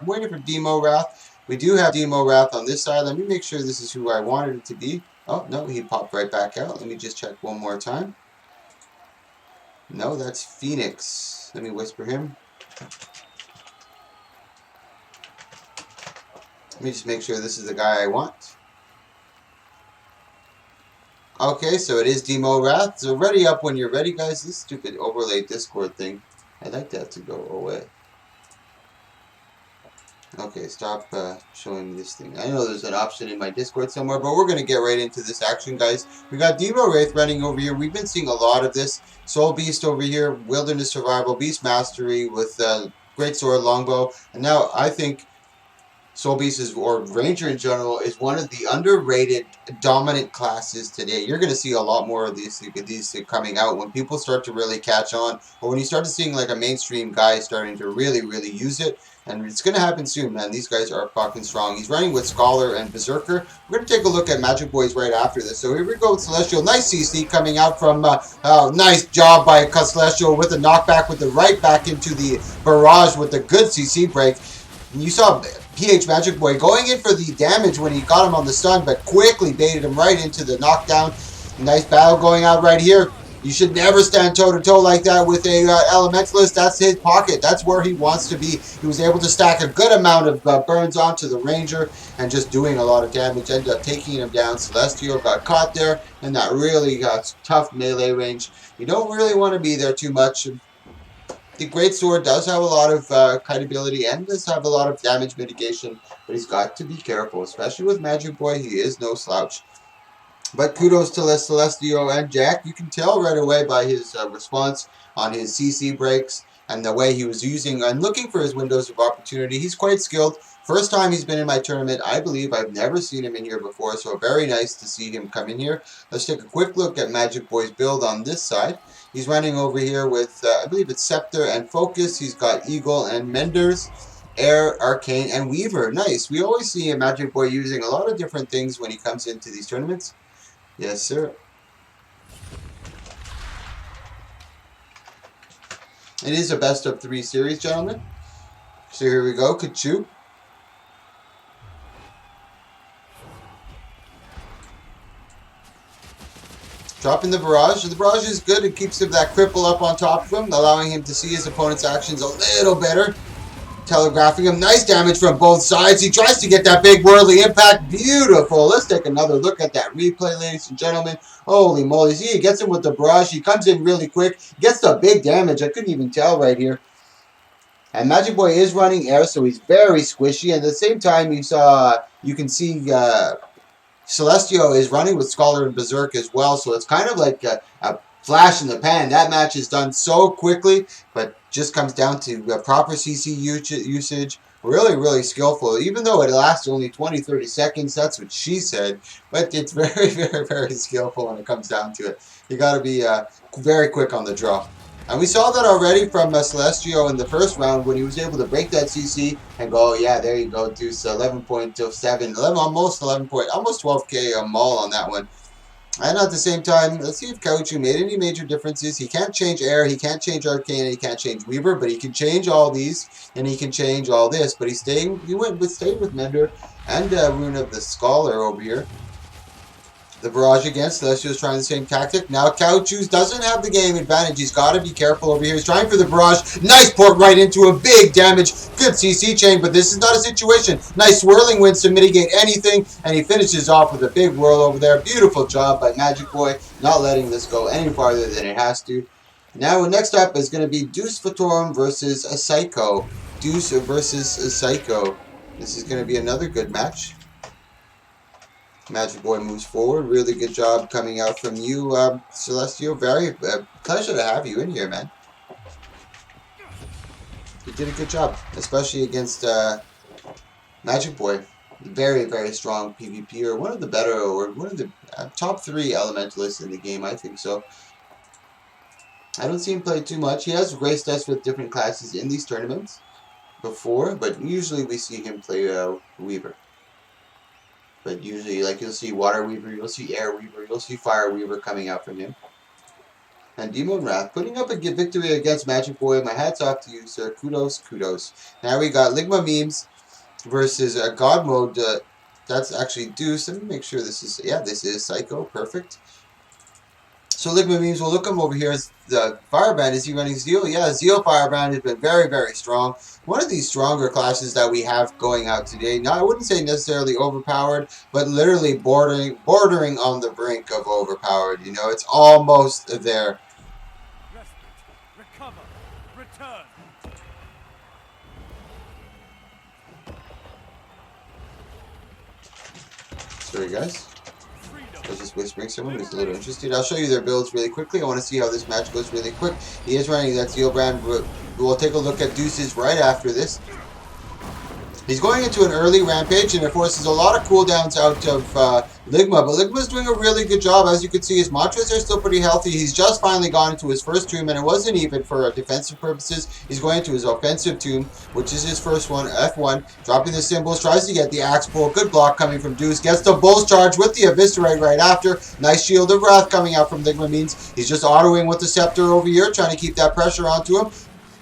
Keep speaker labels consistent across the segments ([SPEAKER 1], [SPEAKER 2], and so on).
[SPEAKER 1] I'm waiting for Demo Wrath. We do have Demo Wrath on this side. Let me make sure this is who I wanted it to be. Oh, no, he popped right back out. Let me just check one more time. No, that's Phoenix. Let me whisper him. Let me just make sure this is the guy I want. Okay, so it is Demo Wrath. So ready up when you're ready, guys. This stupid overlay Discord thing. I'd like that to go away. Okay, stop showing me this thing. I know there's an option in my Discord somewhere, but we're going to get right into this action, guys. We got Demo Wraith running over here. We've been seeing a lot of this. Soul Beast over here, Wilderness Survival, Beast Mastery with Great Sword, Longbow. And now I think Soul Beast is, or Ranger in general, is one of the underrated dominant classes today. You're going to see a lot more of these coming out when people start to really catch on, or when you start to seeing like a mainstream guy starting to really use it. And it's going to happen soon, man. These guys are fucking strong. He's running with Scholar and Berserker. We're going to take a look at Magic Boys right after this. So here we go with Celestial. Nice CC coming out from, nice job by Celestial with a knockback with the right back into the barrage with a good CC break. And you saw PH Magic Boy going in for the damage when he got him on the stun, but quickly baited him right into the knockdown. Nice battle going out right here. You should never stand toe-to-toe like that with a Elementalist. That's his pocket. That's where he wants to be. He was able to stack a good amount of burns onto the Ranger and just doing a lot of damage. Ended up taking him down. Celestial got caught there in that really tough melee range. You don't really want to be there too much. The Great Sword does have a lot of kite ability and does have a lot of damage mitigation, but he's got to be careful, especially with Magic Boy. He is no slouch. But kudos to Celestio and Jack. You can tell right away by his response on his CC breaks and the way he was using and looking for his windows of opportunity. He's quite skilled. First time he's been in my tournament, I believe. I've never seen him in here before, so very nice to see him come in here. Let's take a quick look at Magic Boy's build on this side. He's running over here with, I believe it's Scepter and Focus. He's got Eagle and Menders, Air, Arcane, and Weaver. Nice. We always see a Magic Boy using a lot of different things when he comes into these tournaments. Yes, sir. It is a best of 3 series, gentlemen. So here we go. Kachu. Dropping the barrage. The barrage is good. It keeps that cripple up on top of him, allowing him to see his opponent's actions a little better. Telegraphing him. Nice damage from both sides. He tries to get that big whirly impact. Beautiful. Let's take another look at that replay, ladies and gentlemen. Holy moly. See, he gets him with the barrage. He comes in really quick. Gets the big damage. I couldn't even tell right here. And Magic Boy is running air, so he's very squishy. And at the same time, you can see Celestio is running with Scholar and Berserk as well. So it's kind of like a flash in the pan. That match is done so quickly, but just comes down to proper CC usage. Really skillful. Even though it lasts only 20-30 seconds, that's what she said. But it's very skillful when it comes down to it. You got to be very quick on the draw. And we saw that already from Celestio in the first round when he was able to break that CC and go, oh, yeah, there you go, Deuce, 11.7, almost 11 point, almost 12K maul on that one. And at the same time, let's see if Kauchu made any major differences. He can't change Air, he can't change Arcane, and he can't change Weaver, but he can change all these, and he can change all this. But he stayed with Mender and Rune of the Scholar over here. The barrage against Celestio's trying the same tactic. Now Kauchu doesn't have the game advantage. He's got to be careful over here. He's trying for the barrage. Nice port right into a big damage. Good CC chain, but this is not a situation. Nice swirling winds to mitigate anything, and he finishes off with a big whirl over there. Beautiful job by Magic Boy, not letting this go any farther than it has to. Now next up is going to be Deuce Fatorum versus a Psycho. Deuce versus a Psycho. This is going to be another good match. Magic Boy moves forward. Really good job coming out from you, Celestio. Very pleasure to have you in here, man. You did a good job, especially against Magic Boy. Very strong PvPer. One of the better, or one of the top 3 elementalists in the game, I think so. I don't see him play too much. He has graced us with different classes in these tournaments before, but usually we see him play Weaver. But usually, like, you'll see Water Weaver, you'll see Air Weaver, you'll see Fire Weaver coming out from him. And Demon Wrath putting up a victory against Magic Boy. My hat's off to you, sir. Kudos. Now we got Ligma Memes versus God mode. That's actually Deuce. Let me make sure this is, yeah, this is Psycho. Perfect. So Ligma Memes, we'll look him over here as the Firebrand. Is he running Zeal? Yeah, Zeal Firebrand has been very, very strong. One of these stronger classes that we have going out today. Now, I wouldn't say necessarily overpowered, but literally bordering on the brink of overpowered. You know, it's almost there.
[SPEAKER 2] Respite, recover, return.
[SPEAKER 1] Sorry, guys. I was just whispering someone who's a little interested. I'll show you their builds really quickly. I want to see how this match goes really quick. He is running that Zeal brand. We'll take a look at Deuces right after this. He's going into an early rampage, and it forces a lot of cooldowns out of Ligma, but Ligma's doing a really good job. As you can see, his mantras are still pretty healthy. He's just finally gone into his first tomb, and it wasn't even for defensive purposes. He's going into his offensive tomb, which is his first one, F1, dropping the symbols, tries to get the axe pull. Good block coming from Deuce, gets the Bull's Charge with the Eviscerate right after. Nice Shield of Wrath coming out from Ligma means he's just autoing with the Scepter over here, trying to keep that pressure onto him.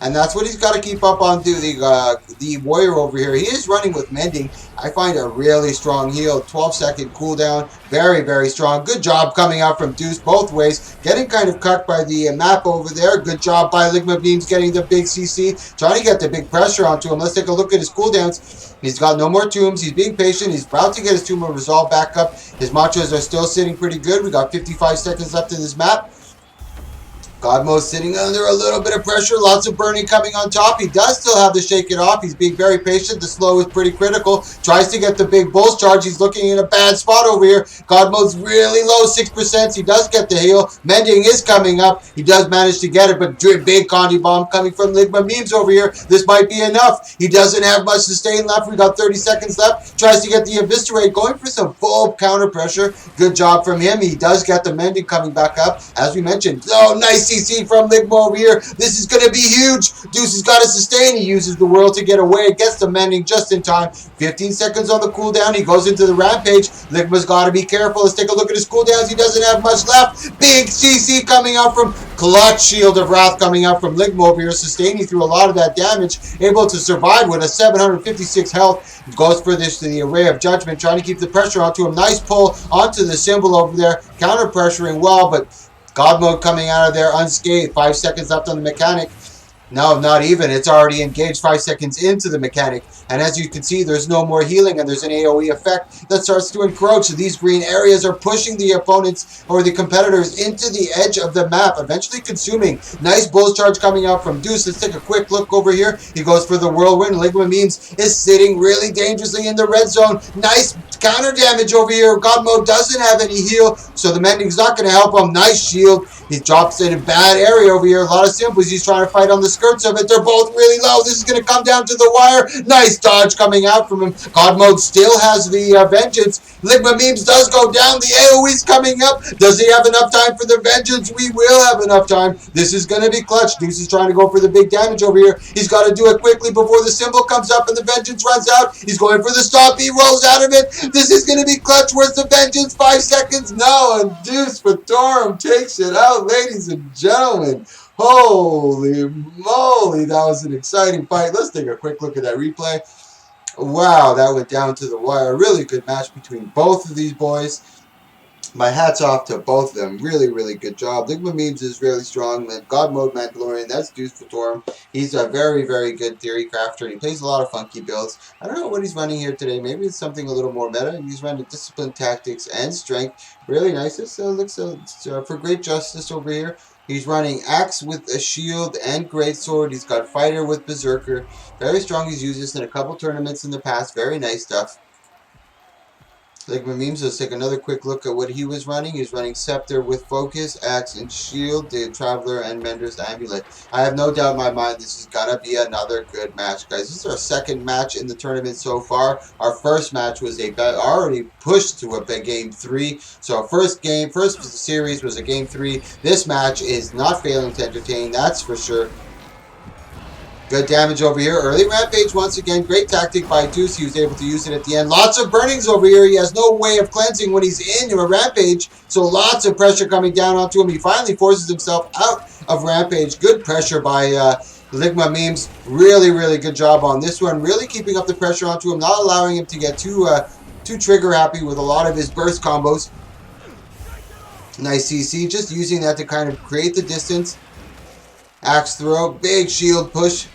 [SPEAKER 1] And that's what he's got to keep up on, the warrior over here. He is running with Mending. I find a really strong heal. 12-second cooldown. Very, very strong. Good job coming out from Deuce both ways. Getting kind of cut by the map over there. Good job by Ligma Beams getting the big CC. Trying to get the big pressure onto him. Let's take a look at his cooldowns. He's got no more tombs. He's being patient. He's about to get his Tomb of Resolve back up. His mantras are still sitting pretty good. We got 55 seconds left in this map. God mode sitting under a little bit of pressure. Lots of burning coming on top. He does still have to shake it off. He's being very patient. The slow is pretty critical. Tries to get the big Bull's Charge. He's looking in a bad spot over here. God mode's really low, 6%. He does get the heal. Mending is coming up. He does manage to get it, but big Condi Bomb coming from Ligma Memes over here. This might be enough. He doesn't have much sustain left. We got 30 seconds left. Tries to get the Eviscerate. Going for some full counter pressure. Good job from him. He does get the Mending coming back up. As we mentioned, oh, nice CC from Ligma over here. This is going to be huge. Deuce has got to sustain. He uses the world to get away. Gets the Mending just in time. 15 seconds on the cooldown. He goes into the rampage. Ligma's got to be careful. Let's take a look at his cooldowns. He doesn't have much left. Big CC coming out from Clutch. Shield of Wrath coming out from Ligma over here, sustaining through a lot of that damage. Able to survive with a 756 health. Goes for this to the Array of Judgment. Trying to keep the pressure onto him. Nice pull onto the symbol over there. Counter pressuring well, but God mode coming out of there unscathed. 5 seconds left on the mechanic. No, not even. It's already engaged 5 seconds into the mechanic. And as you can see, there's no more healing, and there's an AoE effect that starts to encroach. So these green areas are pushing the opponents or the competitors into the edge of the map, eventually consuming. Nice Bull's Charge coming out from Deuce. Let's take a quick look over here. He goes for the Whirlwind. Ligma Memes is sitting really dangerously in the red zone. Nice counter damage over here. God mode doesn't have any heal, so the Mending's not going to help him. Nice shield. He drops in a bad area over here. A lot of symbols. He's trying to fight on the skirts of it. They're both really low. This is going to come down to the wire. Nice dodge coming out from him. God mode still has the vengeance. Ligma Memes does go down. The AoE's coming up. Does he have enough time for the vengeance? We will have enough time. This is going to be clutch. Deuce is trying to go for the big damage over here. He's got to do it quickly before the symbol comes up and the vengeance runs out. He's going for the stop. He rolls out of it. This is going to be clutch. Where's the vengeance? 5 seconds. No, and Deuce Fatorum takes it out, ladies and gentlemen. Holy moly, that was an exciting fight. Let's take a quick look at that replay. Wow, that went down to the wire. Really good match between both of these boys. My hat's off to both of them. Really, really good job. Ligma Memes is really strong. God Mode Mandalorian, that's Deuce Fatorum. He's a very, very good theory crafter, and he plays a lot of funky builds. I don't know what he's running here today. Maybe it's something a little more meta. He's running Discipline, Tactics, and Strength. Really nice. This looks for great justice over here. He's running Axe with a Shield and Greatsword. He's got Fighter with Berserker. Very strong. He's used this in a couple tournaments in the past. Very nice stuff. Ligma Memes, let's take another quick look at what he was running. He's running Scepter with Focus, Axe, and Shield, the Traveler, and Mender's Amulet. I have no doubt in my mind this is going to be another good match, guys. This is our second match in the tournament so far. Our first match was already pushed to a game 3. So our first series was a game 3. This match is not failing to entertain, that's for sure. Good damage over here. Early rampage once again. Great tactic by Deuce. He was able to use it at the end. Lots of burnings over here. He has no way of cleansing when he's in a rampage. So lots of pressure coming down onto him. He finally forces himself out of rampage. Good pressure by Ligma Memes, really good job on this one. Really keeping up the pressure onto him, not allowing him to get too trigger happy with a lot of his burst combos. Nice CC, just using that to kind of create the distance. Axe throw, big shield push.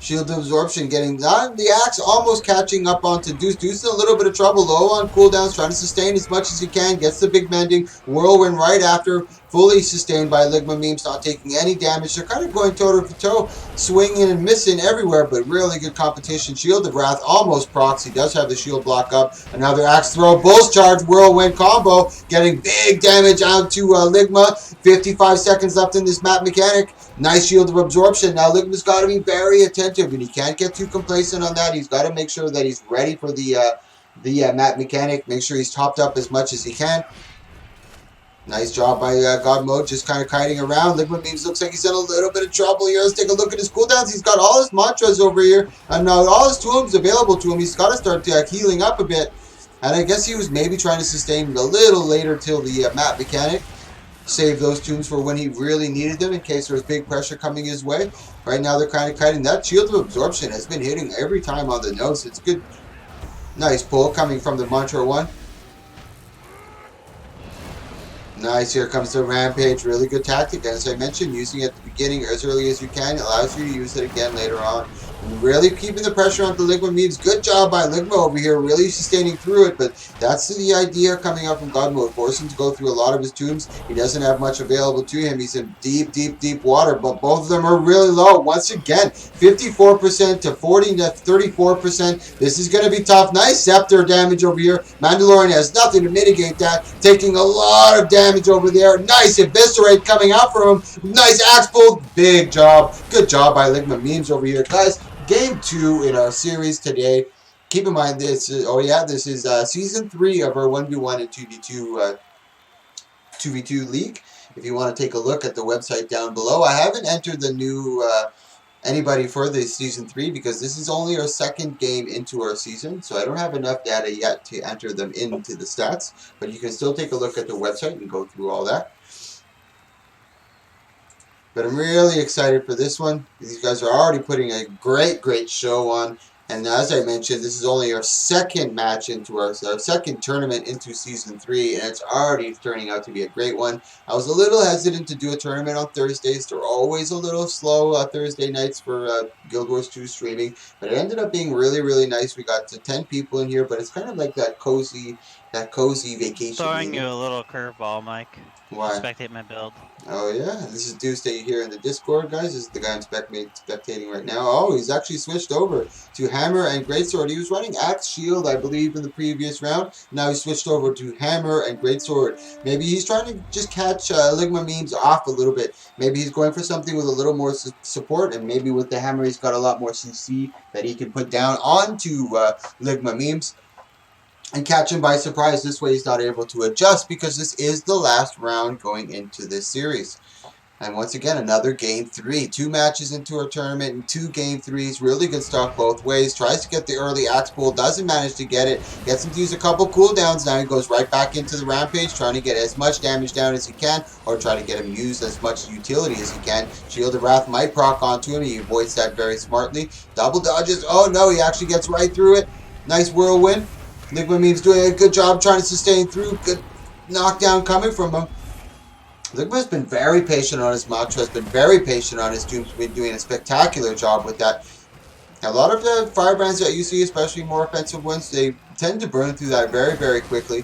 [SPEAKER 1] Shield absorption getting done. The axe almost catching up onto Deuce. Deuce in a little bit of trouble. Low on cooldowns. Trying to sustain as much as he can. Gets the big mending. Whirlwind right after. Fully sustained by Ligma Memes. Not taking any damage. They're kind of going toe to toe. Swinging and missing everywhere. But really good competition. Shield of Wrath almost procs. He does have the shield block up. Another axe throw. Bull's charge. Whirlwind combo. Getting big damage out to Ligma. 55 seconds left in this map mechanic. Nice shield of absorption. Now Ligma's got to be very attentive, and he can't get too complacent on that. He's got to make sure that he's ready for the map mechanic. Make sure he's topped up as much as he can. Nice job by God Mode, just kind of kiting around. Ligma Memes looks like he's in a little bit of trouble here. Let's take a look at his cooldowns. He's got all his mantras over here, and all his tools available to him. He's got to start healing up a bit. And I guess he was maybe trying to sustain a little later till the map mechanic. Save those tunes for when he really needed them in case there was big pressure coming his way. Right now they're kind of kiting. That shield of absorption has been hitting every time on the nose. It's good. Nice pull coming from the mantra one. Nice, here comes the rampage. Really good tactic. As I mentioned, using it at the beginning as early as you can allows you to use it again later on. And really keeping the pressure on the Ligma Memes. Good job by Ligma over here, really sustaining through it. But that's the idea coming up from God Mode. Force him to go through a lot of his tombs. He doesn't have much available to him. He's in deep water. But both of them are really low. Once again, 54% to 40 to 34%. This is going to be tough. Nice scepter damage over here. Mandalorian has nothing to mitigate that. Taking a lot of damage over there. Nice eviscerate coming out from him. Nice axe pull. Big job. Good job by Ligma Memes over here. Guys, game 2 in our series today. Keep in mind this is, this is season 3 of our 1v1 and 2v2 league. If you want to take a look at the website down below. I haven't entered the new anybody for the season 3 because this is only our second game into our season, so I don't have enough data yet to enter them into the stats, but you can still take a look at the website and go through all that. But I'm really excited for this one. These guys are already putting a great show on. And as I mentioned, this is only our second match into our second tournament into Season 3, and it's already turning out to be a great one. I was a little hesitant to do a tournament on Thursdays. They're always a little slow Thursday nights for Guild Wars 2 streaming, but it ended up being really nice. We got to 10 people in here, but it's kind of like that cozy vacation.
[SPEAKER 3] Throwing you a little curveball, Mike.
[SPEAKER 1] Why?
[SPEAKER 3] Spectate my build.
[SPEAKER 1] Oh yeah, this is Deuce that you hear in the Discord, guys. This is the guy I'm spectating right now. Oh, he's actually switched over to Hammer and Greatsword. He was running Axe Shield, I believe, in the previous round. Now he switched over to Hammer and Greatsword. Maybe he's trying to just catch Ligma Memes off a little bit. Maybe he's going for something with a little more support, and maybe with the Hammer he's got a lot more CC that he can put down onto Ligma Memes and catch him by surprise. This way he's not able to adjust because this is the last round going into this series. And once again, another game 3. 2 matches into our tournament and 2 game 3s. Really good stuff both ways. Tries to get the early axe pull. Doesn't manage to get it. Gets him to use a couple cooldowns. Now he goes right back into the rampage, trying to get as much damage down as he can, or try to get him used as much utility as he can. Shield of Wrath might proc onto him. He avoids that very smartly. Double dodges. Oh no, he actually gets right through it. Nice whirlwind. Ligma Memes doing a good job trying to sustain through. Good knockdown coming from him. Ligma's been very patient on his mantra, has been very patient on his tombs, been doing a spectacular job with that. A lot of the firebrands that you see, especially more offensive ones, they tend to burn through that very quickly.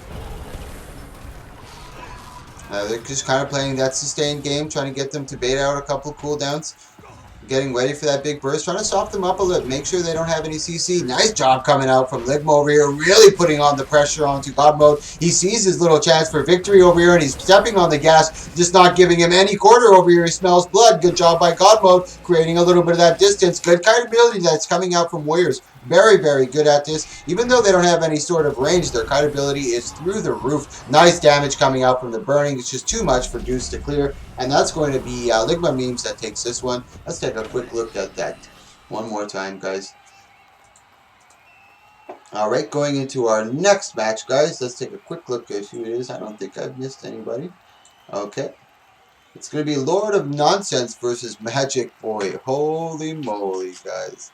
[SPEAKER 1] They're just kind of playing that sustained game, trying to get them to bait out a couple cooldowns. Getting ready for that big burst, trying to soften them up a little, make sure they don't have any CC. Nice job coming out from Ligma over here, really putting on the pressure onto God Mode. He sees his little chance for victory over here, and he's stepping on the gas, just not giving him any quarter over here. He smells blood. Good job by God Mode, creating a little bit of that distance. Good kind of ability that's coming out from Warriors. Very good at this. Even though they don't have any sort of range, their kite ability is through the roof. Nice damage coming out from the burning. It's just too much for Deuce to clear. And that's going to be Ligma Memes that takes this one. Let's take a quick look at that one more time, guys. Alright, going into our next match, guys. Let's take a quick look at who it is. I don't think I've missed anybody. Okay. It's going to be Lord of Nonsense versus Magic Boy. Holy moly, guys.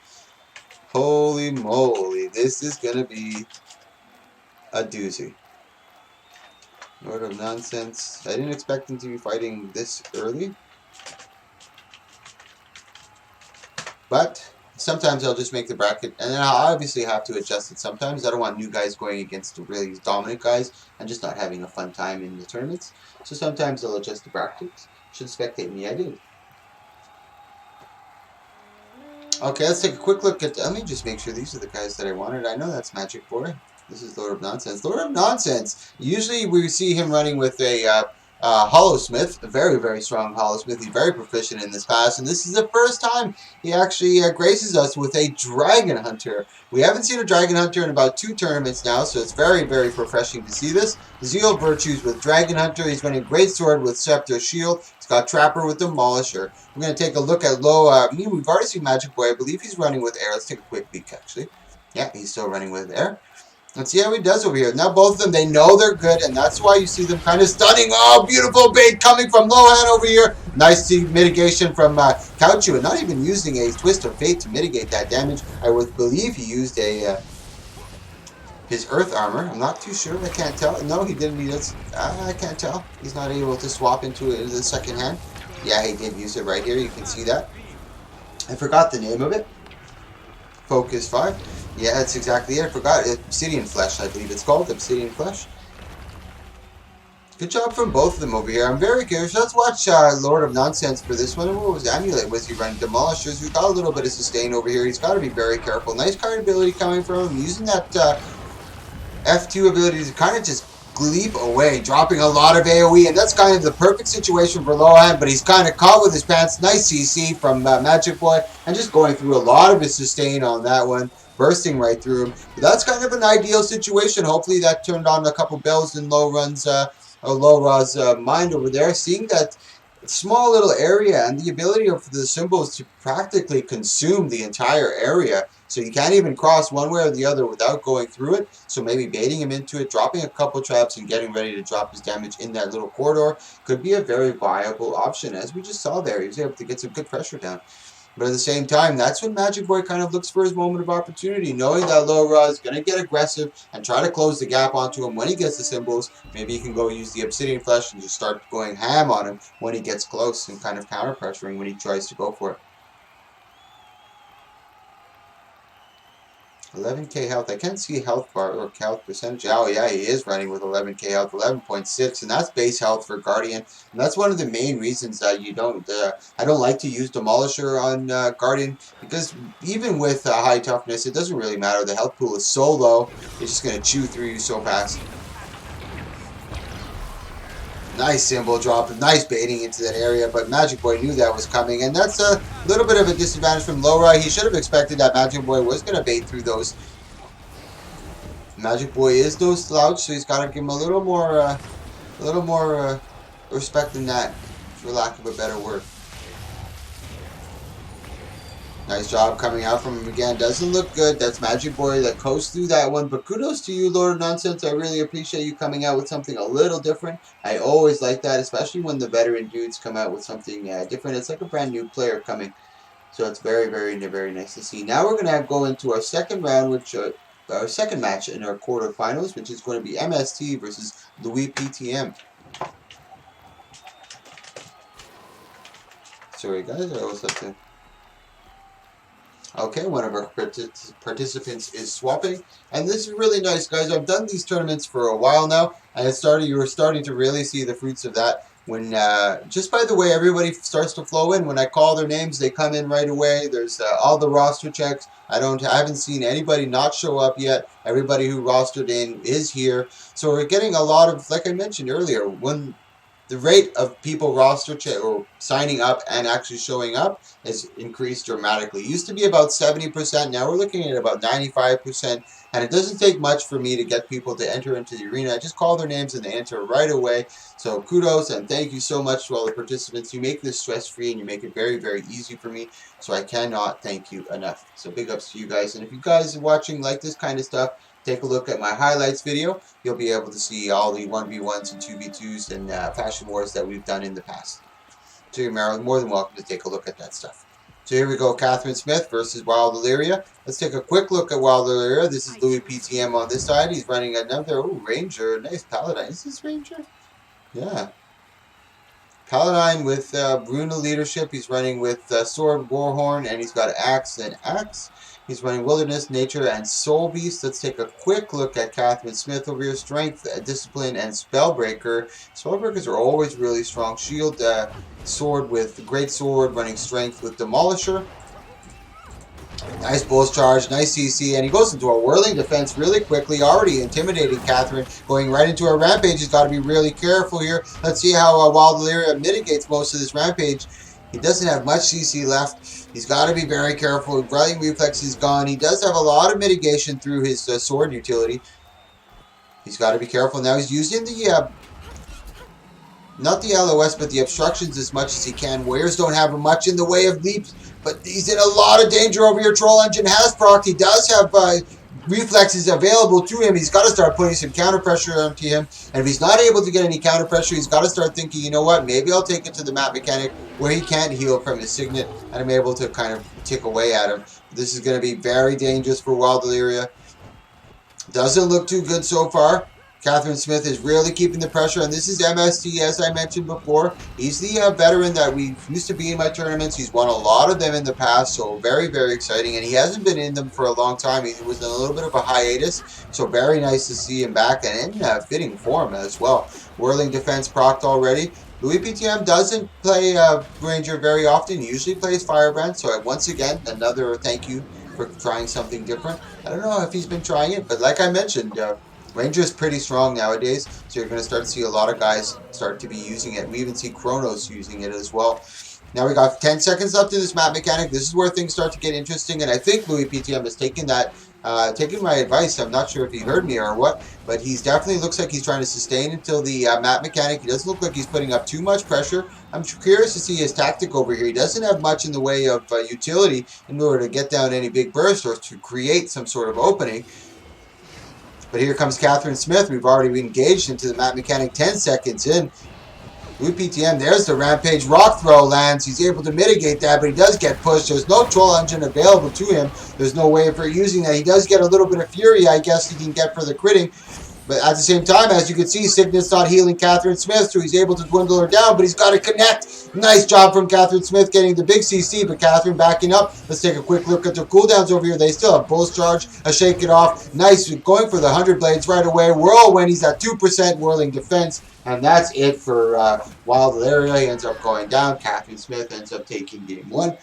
[SPEAKER 1] Holy moly. This is going to be a doozy. Lord of Nonsense. I didn't expect him to be fighting this early. But sometimes I'll just make the bracket, and then I'll obviously have to adjust it sometimes. I don't want new guys going against really dominant guys and just not having a fun time in the tournaments. So sometimes I'll adjust the brackets. Should spectate me, I did. Okay, let's take a quick look at, let me just make sure these are the guys that I wanted. I know that's Magic Boy. This is Lord of Nonsense. Lord of Nonsense. Usually we see him running with a Hollow Smith, a very, very strong Hollow Smith. He's very proficient in this pass, and this is the first time he actually graces us with a Dragon Hunter. We haven't seen a Dragon Hunter in about 2 tournaments now, so it's very, very refreshing to see this. Zeal Virtues with Dragon Hunter. He's running Great Sword with Scepter Shield. He's got Trapper with Demolisher. We're going to take a look at low. We've already seen Magic Boy. I believe he's running with air. Let's take a quick peek, actually. Yeah, he's still running with air. Let's see how he does over here. Now both of them, they know they're good, and that's why you see them kind of stunning. Oh, beautiful bait coming from Lohan over here. Nice mitigation from Kauchu, and not even using a Twist of Fate to mitigate that damage. I would believe he used a his Earth Armor. I'm not too sure. I can't tell. No, he didn't need it. I can't tell. He's not able to swap into it in the second hand. Yeah, he did use it right here. You can see that. I forgot the name of it. Focus 5. Yeah, that's exactly it. I forgot. Obsidian Flesh, I believe it's called. Obsidian Flesh. Good job from both of them over here. I'm very curious. Let's watch Lord of Nonsense for this one. What was Amulet? Was he running Demolishers? We've got a little bit of sustain over here. He's got to be very careful. Nice card ability coming from him. Using that F2 ability to kind of just leap away, dropping a lot of AoE, and that's kind of the perfect situation for Lohan, but he's kind of caught with his pants. Nice CC from Magic Boy, and just going through a lot of his sustain on that one, bursting right through him. But that's kind of an ideal situation. Hopefully that turned on a couple bells in Low-Ra's mind over there, seeing that small little area and the ability of the symbols to practically consume the entire area. So you can't even cross one way or the other without going through it. So maybe baiting him into it, dropping a couple traps, and getting ready to drop his damage in that little corridor could be a very viable option. As we just saw there, he was able to get some good pressure down. But at the same time, that's when Magic Boy kind of looks for his moment of opportunity, knowing that Low-Ra is going to get aggressive and try to close the gap onto him when he gets the symbols. Maybe he can go use the Obsidian Flesh and just start going ham on him when he gets close and kind of counter-pressuring when he tries to go for it. 11k health. I can't see health bar or health percentage. Oh yeah, he is running with 11k health, 11.6, and that's base health for Guardian. And that's one of the main reasons that you don't. I don't like to use Demolisher on Guardian, because even with high toughness, it doesn't really matter. The health pool is so low; it's just gonna chew through you so fast. Nice symbol drop, nice baiting into that area, but Magic Boy knew that was coming, and that's a little bit of a disadvantage from Low-Ra. He should have expected that Magic Boy was going to bait through those. Magic Boy is no slouch, so he's got to give him a little more respect than that, for lack of a better word. Nice job coming out from him again. Doesn't look good. That's Magic Boy that coast through that one. But kudos to you, Lord of Nonsense. I really appreciate you coming out with something a little different. I always like that, especially when the veteran dudes come out with something different. It's like a brand new player coming. So it's very, very, very nice to see. Now we're going to go into our second round, which our second match in our quarterfinals, which is going to be MST versus Louis PTM. Sorry, guys. I always have to... Okay, one of our participants is swapping, and this is really nice, guys. I've done these tournaments for a while now, and you were starting to really see the fruits of that when, just by the way, everybody starts to flow in. When I call their names, they come in right away. There's all the roster checks. I haven't seen anybody not show up yet. Everybody who rostered in is here, so we're getting a lot of, like I mentioned earlier, when the rate of people or signing up and actually showing up has increased dramatically. It used to be about 70%. Now we're looking at about 95%. And it doesn't take much for me to get people to enter into the arena. I just call their names and they enter right away. So kudos and thank you so much to all the participants. You make this stress-free and you make it very, very easy for me. So I cannot thank you enough. So big ups to you guys. And if you guys are watching like this kind of stuff, take a look at my highlights video. You'll be able to see all the 1v1s and 2v2s and Fashion Wars that we've done in the past. So you're more than welcome to take a look at that stuff. So here we go, Catherine Smith versus Wild Illyria. Let's take a quick look at Wild Illyria. This is Louis PTM on this side. He's running another, Ranger. Nice Paladin. Is this Ranger? Yeah. Paladin with Bruna leadership. He's running with Sword, Warhorn, and he's got Axe and Axe. He's running Wilderness, Nature, and Soul Beast. Let's take a quick look at Catherine Smith over here. Strength, Discipline, and Spellbreaker. Spellbreakers are always really strong. Shield, Sword with Great Sword, running Strength with Demolisher. Nice Bulls charge, nice CC, and he goes into a whirling defense really quickly, already intimidating Catherine, going right into a rampage. He's got to be really careful here. Let's see how Wild Illyria mitigates most of this rampage. He doesn't have much CC left. He's got to be very careful. Running reflex is gone. He does have a lot of mitigation through his sword utility. He's got to be careful. Now he's using the not the LOS, but the obstructions as much as he can. Warriors don't have much in the way of leaps, but he's in a lot of danger over here. Troll Engine has proc. He does have reflexes available to him. He's got to start putting some counter pressure onto him. And if he's not able to get any counter pressure, he's got to start thinking, you know what, maybe I'll take it to the map mechanic where he can't heal from his signet, and I'm able to kind of tick away at him. This is going to be very dangerous for Wild Illyria. Doesn't look too good so far. Catherine Smith is really keeping the pressure, and this is MST, as I mentioned before. He's the veteran that we used to be in my tournaments. He's won a lot of them in the past, so very, very exciting. And he hasn't been in them for a long time. He was in a little bit of a hiatus, so very nice to see him back and in fitting form as well. Whirling defense procced already. Louis PTM doesn't play Ranger very often. He usually plays Firebrand, so once again, another thank you for trying something different. I don't know if he's been trying it, but like I mentioned, Ranger is pretty strong nowadays, so you're going to start to see a lot of guys start to be using it. We even see Kronos using it as well. Now we got 10 seconds left in this map mechanic. This is where things start to get interesting, and I think Louis PTM has taken that, taken my advice. I'm not sure if he heard me or what, but he's definitely looks like he's trying to sustain until the map mechanic. He doesn't look like he's putting up too much pressure. I'm curious to see his tactic over here. He doesn't have much in the way of utility in order to get down any big burst or to create some sort of opening. But here comes Catherine Smith. We've already engaged into the map mechanic 10 seconds in. Louis PTM, there's the Rampage Rock Throw lands. He's able to mitigate that, but he does get pushed. There's no Troll Engine available to him. There's no way for using that. He does get a little bit of Fury, I guess, he can get for the critting. But at the same time, as you can see, Signet's not healing Catherine Smith, so he's able to dwindle her down, but he's got to connect. Nice job from Catherine Smith getting the big CC, but Catherine backing up. Let's take a quick look at their cooldowns over here. They still have Bull's Charge, a Shake It Off. Nice, going for the 100 Blades right away. Whirlwind, he's at 2% Whirling Defense, and that's it for Wild Illyria. He ends up going down. Catherine Smith ends up taking game 1.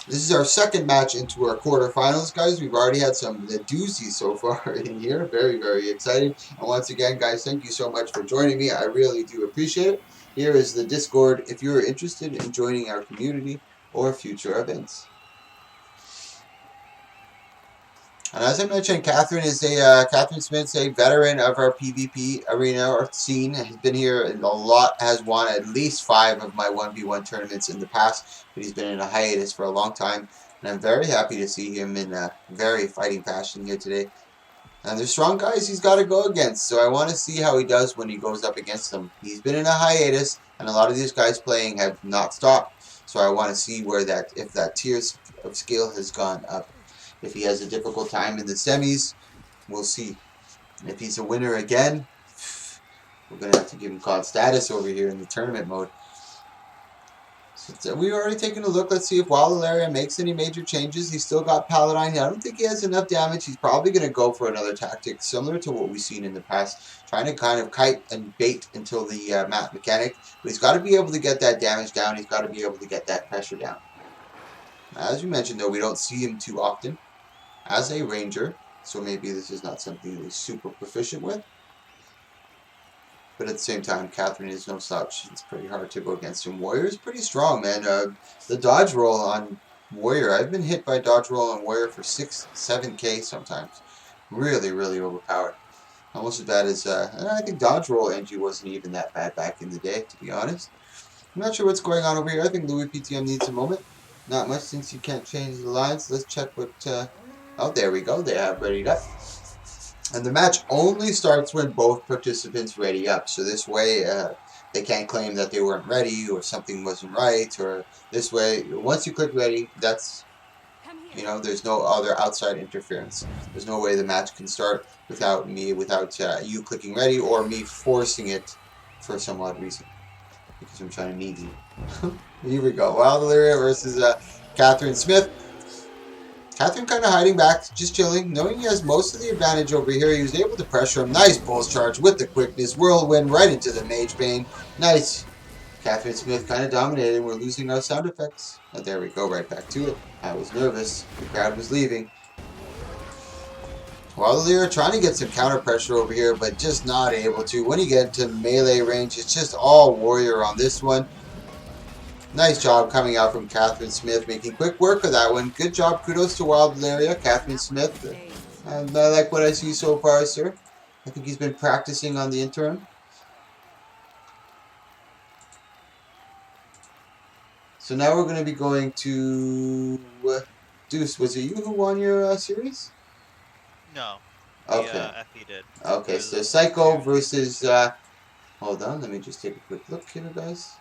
[SPEAKER 1] This is our second match into our quarterfinals, guys. We've already had some doozies so far in here. Very, very excited. And once again, guys, thank you so much for joining me. I really do appreciate it. Here is the Discord if you're interested in joining our community or future events. And as I mentioned, Catherine Smith's a veteran of our PvP arena or scene. He's been here a lot, has won at least 5 of my 1v1 tournaments in the past, but he's been in a hiatus for a long time. And I'm very happy to see him in a very fighting fashion here today. And there's strong guys he's got to go against, so I want to see how he does when he goes up against them. He's been in a hiatus, and a lot of these guys playing have not stopped. So I want to see where if that tier of skill has gone up. If he has a difficult time in the semis, we'll see. And if he's a winner again, we're going to have to give him COD status over here in the tournament mode. So we've already taken a look. Let's see if Wild Illyria makes any major changes. He's still got Paladin. I don't think he has enough damage. He's probably going to go for another tactic similar to what we've seen in the past. Trying to kind of kite and bait until the map mechanic. But he's got to be able to get that damage down. He's got to be able to get that pressure down. As you mentioned, though, we don't see him too often as a ranger, so maybe this is not something that he's super proficient with. But at the same time, Catherine is no slouch. It's pretty hard to go against him. Warrior is pretty strong, man. The dodge roll on Warrior, I've been hit by dodge roll on Warrior for 6, 7k sometimes. Really, really overpowered. Almost as bad as, I think dodge roll NG wasn't even that bad back in the day, to be honest. I'm not sure what's going on over here. I think Louis PTM needs a moment. Not much since you can't change the lines. Let's check what, oh, there we go. They have readied up. And the match only starts when both participants ready up. So this way, they can't claim that they weren't ready or something wasn't right or this way. Once you click ready, that's, you know, there's no other outside interference. There's no way the match can start without you clicking ready or me forcing it for some odd reason because I'm trying to need you. Here we go. Wild Illyria versus Catherine Smith. Catherine kind of hiding back, just chilling, knowing he has most of the advantage over here. He was able to pressure him. Nice pulse charge with the quickness. Whirlwind right into the Mage Bane. Nice. Catherine Smith kind of dominated. We're losing our sound effects. Oh, there we go, right back to it. I was nervous. The crowd was leaving. Wild Illyria trying to get some counter pressure over here, but just not able to. When you get to melee range, it's just all warrior on this one. Nice job coming out from Catherine Smith, making quick work of that one. Good job. Kudos to Wild Illyria, Catherine Smith. And I like what I see so far, sir. I think he's been practicing on the interim. So now we're going to be going to Deuce. Was it you who won your series?
[SPEAKER 3] No.
[SPEAKER 1] Okay.
[SPEAKER 3] Effie did.
[SPEAKER 1] Okay, so Psycho versus... hold on, let me just take a quick look here, guys.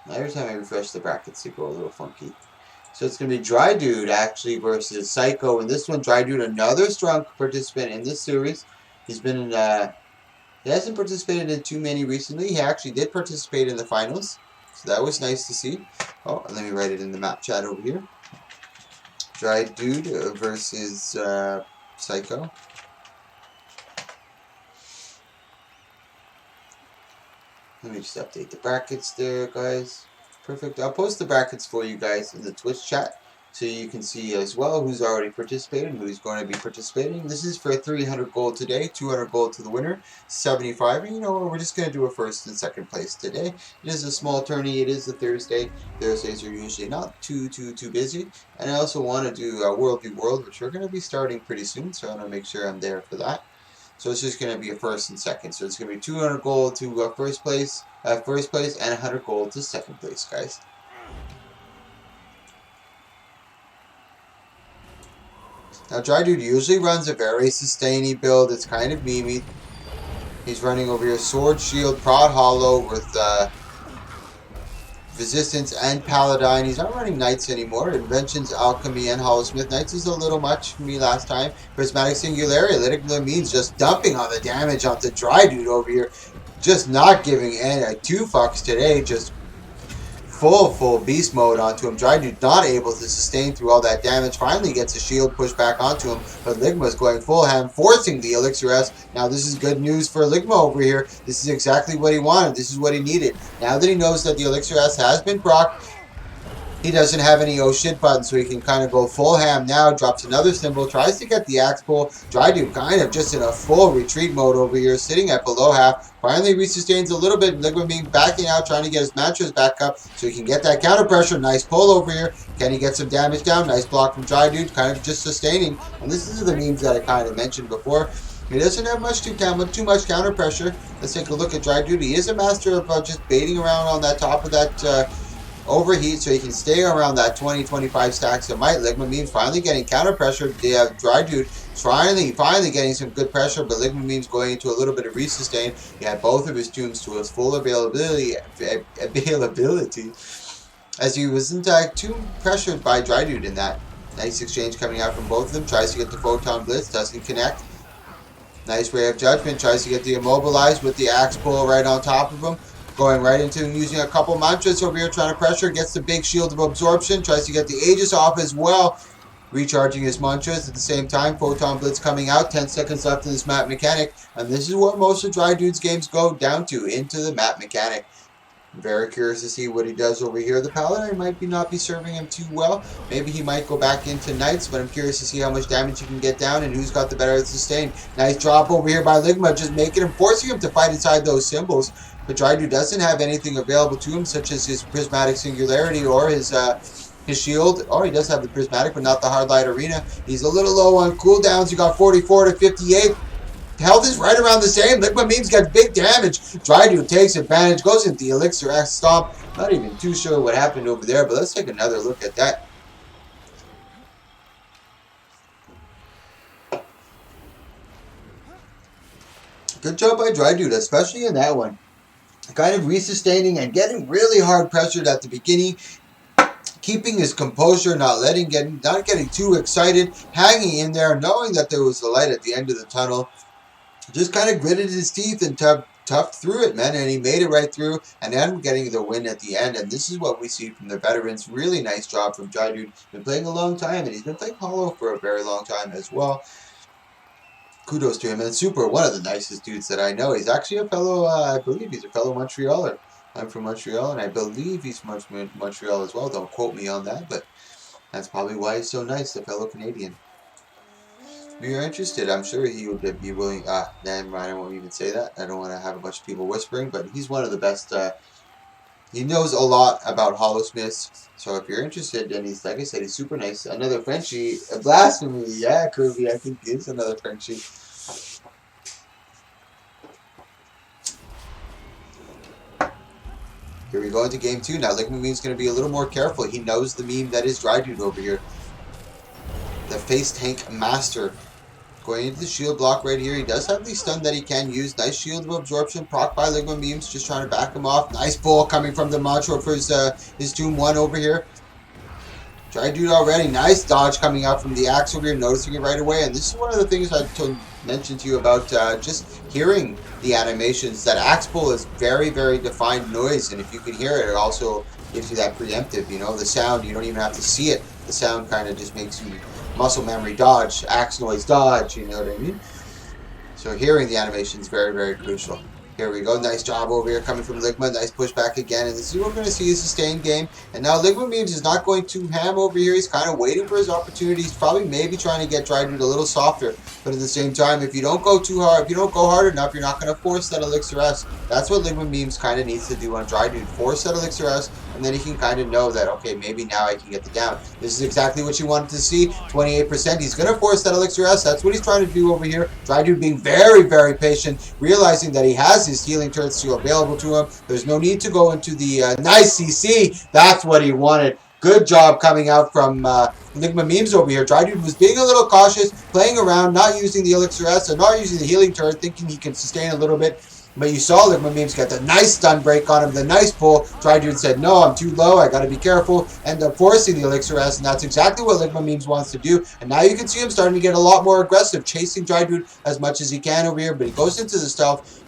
[SPEAKER 1] Every time I refresh the brackets, they go a little funky. So it's going to be Dry Dude, actually, versus Psycho. And this one, Dry Dude, another strong participant in this series. He's been in... he hasn't participated in too many recently. He actually did participate in the finals. So that was nice to see. Oh, let me write it in the map chat over here. Dry Dude versus Psycho. Let me just update the brackets there, guys. Perfect. I'll post the brackets for you guys in the Twitch chat so you can see as well who's already participated and who's going to be participating. This is for 300 gold today, 200 gold to the winner, 75. And you know what? We're just going to do a first and second place today. It is a small tourney. It is a Thursday. Thursdays are usually not too busy. And I also want to do World v World, which we're going to be starting pretty soon. So I want to make sure I'm there for that. So it's just going to be a first and second. So it's going to be 200 gold to first place, and 100 gold to second place, guys. Now, Dry Dude usually runs a very sustainy build. It's kind of memey. He's running over here Sword, Shield, Prod Hollow with Resistance and Paladine. He's not running Knights anymore. Inventions, Alchemy, and Hollowsmith. Knights is a little much for me last time. Prismatic Singularity. Lytic means just dumping on the damage onto Dry Dude over here. Just not giving any two fucks today. Just full beast mode onto him. Dry Dude not able to sustain through all that damage. Finally gets a shield pushed back onto him, but Ligma's going full ham, forcing the Elixir S. Now this is good news for Ligma over here. This is exactly what he wanted. This is what he needed. Now that he knows that the Elixir S has been procced, he doesn't have any oh shit button, so he can kind of go full ham now. Drops another symbol, tries to get the axe pull. Dry Dude kind of just in a full retreat mode over here, sitting at below half. Finally resustains a little bit. Ligma being backing out, trying to get his matches back up so he can get that counter pressure. Nice pull over here. Can he get some damage down? Nice block from Dry Dude, kind of just sustaining. And this is the memes that I kind of mentioned before. He doesn't have too much counter pressure. Let's take a look at Dry Dude. He is a master of just baiting around on that top of that overheat, so he can stay around that 20-25 stacks of might. Ligma means finally getting counter pressure. They have Dry Dude finally getting some good pressure, but Ligma means going into a little bit of resustain. He had both of his tombs to his full availability, as he wasn't too pressured by Dry Dude in that. Nice exchange coming out from both of them. Tries to get the Photon Blitz, doesn't connect. Nice Ray of Judgment, tries to get the immobilized with the axe pull right on top of him. Going right into him, using a couple mantras over here, trying to pressure. Gets the big shield of absorption. Tries to get the Aegis off as well. Recharging his mantras at the same time. Photon Blitz coming out. 10 seconds left in this map mechanic. And this is what most of Dry Dude's games go down to, into the map mechanic. I'm very curious to see what he does over here. The Paladin might not be serving him too well. Maybe he might go back into Knights, but I'm curious to see how much damage he can get down and who's got the better sustain. Nice drop over here by Ligma, just making him, forcing him to fight inside those symbols. But Dry Dude doesn't have anything available to him, such as his Prismatic Singularity or his shield. Oh, he does have the Prismatic, but not the Hard Light Arena. He's a little low on cooldowns. He got 44 to 58. Health is right around the same. Ligma memes got big damage. Dry Dude takes advantage, goes into the Elixir X Stomp. Not even too sure what happened over there, but let's take another look at that. Good job by Dry Dude, especially in that one. kind of resustaining and getting really hard pressured at the beginning, keeping his composure, not getting too excited, hanging in there, knowing that there was a light at the end of the tunnel. Just kind of gritted his teeth and toughed through it, man, and he made it right through and ended up getting the win at the end. And this is what we see from the veterans. Really nice job from Jai Dude. Been playing a long time, and he's been playing Hollow for a very long time as well. Kudos to him. And Super, one of the nicest dudes that I know. He's actually a fellow, I believe he's a fellow Montrealer. I'm from Montreal, and I believe he's from Montreal as well. Don't quote me on that, but that's probably why he's so nice, a fellow Canadian. If you're interested, I'm sure he would be willing. Never mind, I won't even say that. I don't want to have a bunch of people whispering, but he's one of the best. He knows a lot about Hollowsmiths. So if you're interested, and he's, like I said, he's super nice. Another Frenchie, a blasphemy. Yeah, Kirby, I think is another Frenchie. Here we go into game 2 now. Ligma Meme's going to be a little more careful. He knows the meme that is Dry Dude over here. The face tank master. Going into the shield block right here. He does have the stun that he can use. Nice shield of absorption. Proc by Ligma Memes. Just trying to back him off. Nice pull coming from the Mantra for his Tomb 1 over here. Dry Dude already. Nice dodge coming out from the axe over here. Noticing it right away. And this is one of the things I mentioned to you about just hearing the animations. That axe pull is very, very defined noise. And if you can hear it, it also gives you that preemptive. You know, the sound. You don't even have to see it. The sound kind of just makes you muscle memory dodge, axe noise dodge, you know what I mean? So hearing the animation is very, very crucial. Here we go. Nice job over here coming from Ligma. Nice pushback again. And this is what we're going to see, a sustained game. And now Ligma Memes is not going too ham over here. He's kind of waiting for his opportunity. He's probably maybe trying to get Dry Dude a little softer. But at the same time, if you don't go too hard, if you don't go hard enough, you're not going to force that Elixir S. That's what Ligma Memes kind of needs to do on Dry Dude. Force that Elixir S, and then he can kind of know that, okay, maybe now I can get the down. This is exactly what you wanted to see. 28%. He's going to force that Elixir S. That's what he's trying to do over here. Dry Dude being very, very patient, realizing that he has his healing turrets still available to him. There's no need to go into the nice CC. That's what he wanted. Good job coming out from Ligma Memes over here. Dry Dude was being a little cautious, playing around, not using the Elixir S, or not using the healing turret, thinking he can sustain a little bit. But you saw Ligma Memes get the nice stun break on him, the nice pull. Dry Dude said, no, I'm too low, I gotta be careful. End up forcing the Elixir S, and that's exactly what Ligma Memes wants to do. And now you can see him starting to get a lot more aggressive, chasing Dry Dude as much as he can over here, but he goes into the stealth.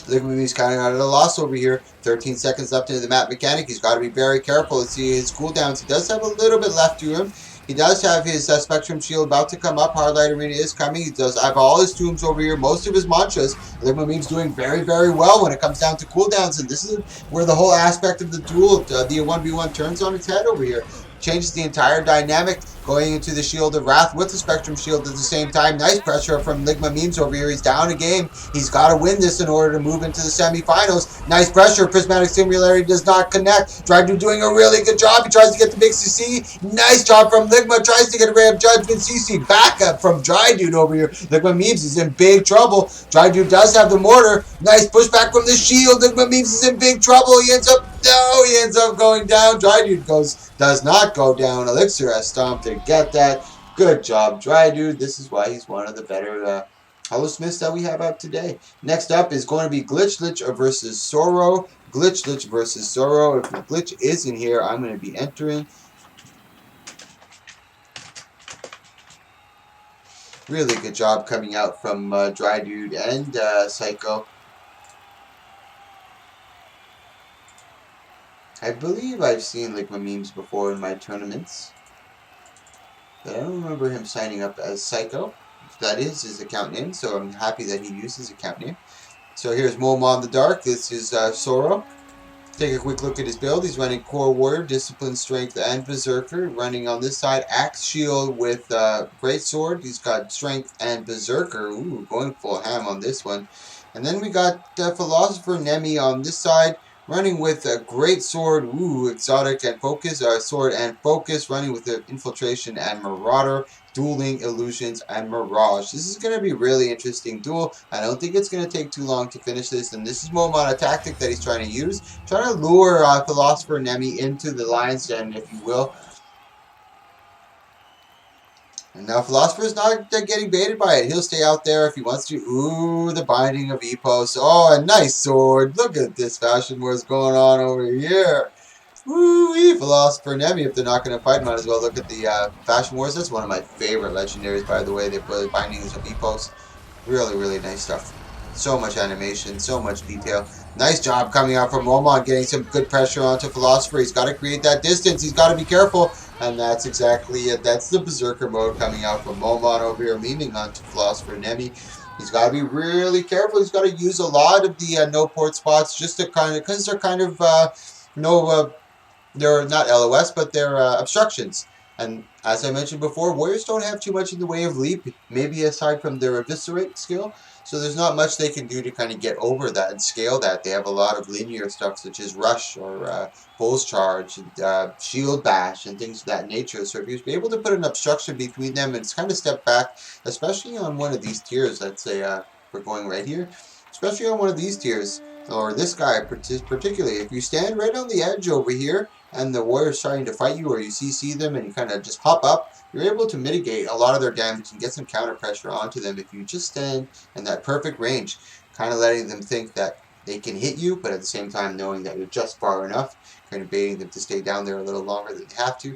[SPEAKER 1] Ligma Memes kind of at a loss over here. 13 seconds left into the map mechanic. He's got to be very careful. Let's see his cooldowns. He does have a little bit left to him. He does have his Spectrum Shield about to come up. Hardlight Arena is coming. He does have all his tombs over here. Most of his mantras. Ligma Memes doing very, very well when it comes down to cooldowns. And this is where the whole aspect of the duel, the 1v1, turns on its head over here. Changes the entire dynamic, going into the Shield of Wrath with the Spectrum Shield at the same time. Nice pressure from Ligma Memes over here. He's down a game. He's got to win this in order to move into the semifinals. Nice pressure. Prismatic Singularity does not connect. Dry Dude doing a really good job. He tries to get the big CC. Nice job from Ligma. Tries to get a Ray of Judgment. CC backup from Dry Dude over here. Ligma Memes is in big trouble. Dry Dude does have the mortar. Nice pushback from the shield. Ligma Memes is in big trouble. He ends up going down. Dry Dude does not go down. Elixir has stomped to get that. Good job, Dry Dude. This is why he's one of the better Hollowsmiths that we have out today. Next up is going to be Glitch Lich versus Sorrow. Glitch Lich versus Sorrow. If the Glitch is in here, I'm going to be entering. Really good job coming out from Dry Dude and Psycho. I believe I've seen Ligma Memes before in my tournaments, but I don't remember him signing up as Psycho. That is his account name, so I'm happy that he used his account name. So here's Moma in the Dark. This is Sorrow. Take a quick look at his build. He's running Core Warrior, Discipline, Strength, and Berserker. Running on this side, Axe Shield with Great Sword. He's got Strength and Berserker. Ooh, going full ham on this one. And then we got Philosopher Nemi on this side. Running with a Great Sword, Exotic and Focus, Sword and Focus, running with the Infiltration and Marauder, Dueling, Illusions, and Mirage. This is going to be a really interesting duel. I don't think it's going to take too long to finish this, and this is Momon, a tactic that he's trying to use. Trying to lure Philosopher Nemi into the Lion's Den, if you will. And now Philosopher's not getting baited by it. He'll stay out there if he wants to. Ooh, the binding of Epos. Oh, a nice sword. Look at this fashion wars going on over here. Woo-wee, Philosopher and Emmy, if they're not going to fight, might as well look at the Fashion Wars. That's one of my favorite legendaries, by the way. They put bindings of Epos. Really, really nice stuff. So much animation, so much detail. Nice job coming out from Momon, getting some good pressure onto Philosopher. He's got to create that distance. He's got to be careful. And that's exactly it. That's the Berserker mode coming out from Momon over here, leaning onto Philosopher Nemi. He's got to be really careful. He's got to use a lot of the no port spots just to kind of, because they're kind of they're not LOS, but they're obstructions. And as I mentioned before, warriors don't have too much in the way of leap, maybe aside from their eviscerate skill. So there's not much they can do to kind of get over that and scale that. They have a lot of linear stuff such as rush or bull's charge, and, shield bash, and things of that nature. So if you're able to put an obstruction between them and kind of step back, especially on one of these tiers, let's say we're going right here, especially on one of these tiers, or this guy particularly, if you stand right on the edge over here, and the warrior's trying to fight you, or you CC them and you kind of just hop up, you're able to mitigate a lot of their damage and get some counter pressure onto them if you just stand in that perfect range, kind of letting them think that they can hit you, but at the same time knowing that you're just far enough, kind of baiting them to stay down there a little longer than they have to.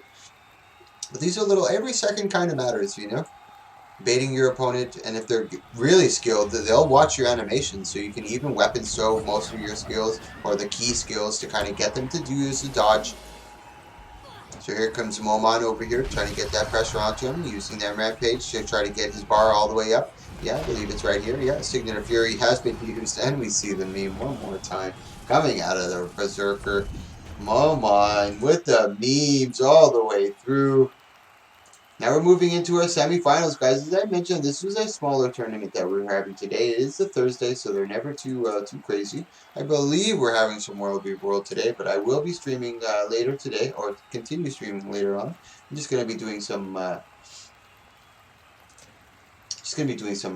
[SPEAKER 1] But these are little, every second kind of matters, you know? Baiting your opponent, and if they're really skilled, they'll watch your animations, so you can even weapon stow most of your skills, or the key skills, to kind of get them to use a dodge. So here comes Momon over here, trying to get that pressure onto him, using that rampage to try to get his bar all the way up. Yeah, I believe it's right here. Yeah, Signet of Fury has been used, and we see the meme one more time, coming out of the Berserker. Momon with the memes all the way through. Now we're moving into our semifinals, guys. As I mentioned, this was a smaller tournament that we're having today. It is a Thursday, so they're never too crazy. I believe we're having some World v World today, but I will be streaming later today, or continue streaming later on. I'm just gonna be doing some,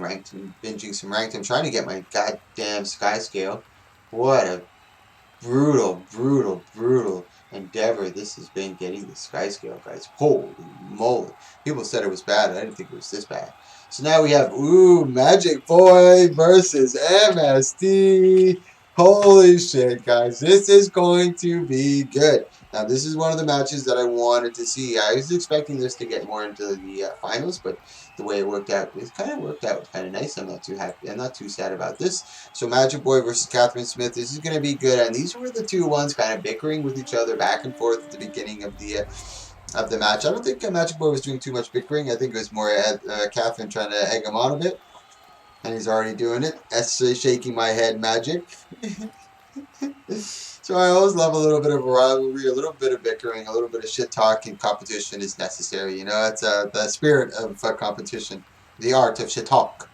[SPEAKER 1] ranked and binging some ranked. I'm trying to get my goddamn sky scale. What a brutal endeavor this has been, getting the sky scale, guys. Holy moly. People said it was bad. I didn't think it was this bad. So now we have, Magic Boy versus MST. Holy shit, guys. This is going to be good. Now, this is one of the matches that I wanted to see. I was expecting this to get more into the finals, but the way it worked out, it kind of worked out kind of nice. I'm not too happy. I'm not too sad about this. So Magic Boy versus Catherine Smith. This is going to be good. And these were the two ones kind of bickering with each other back and forth at the beginning of the match. I don't think Magic Boy was doing too much bickering. I think it was more Catherine trying to egg him on a bit. And he's already doing it. That's shaking my head magic. So I always love a little bit of a rivalry, a little bit of bickering, a little bit of shit talk, and competition is necessary. You know, it's the spirit of competition, the art of shit talk.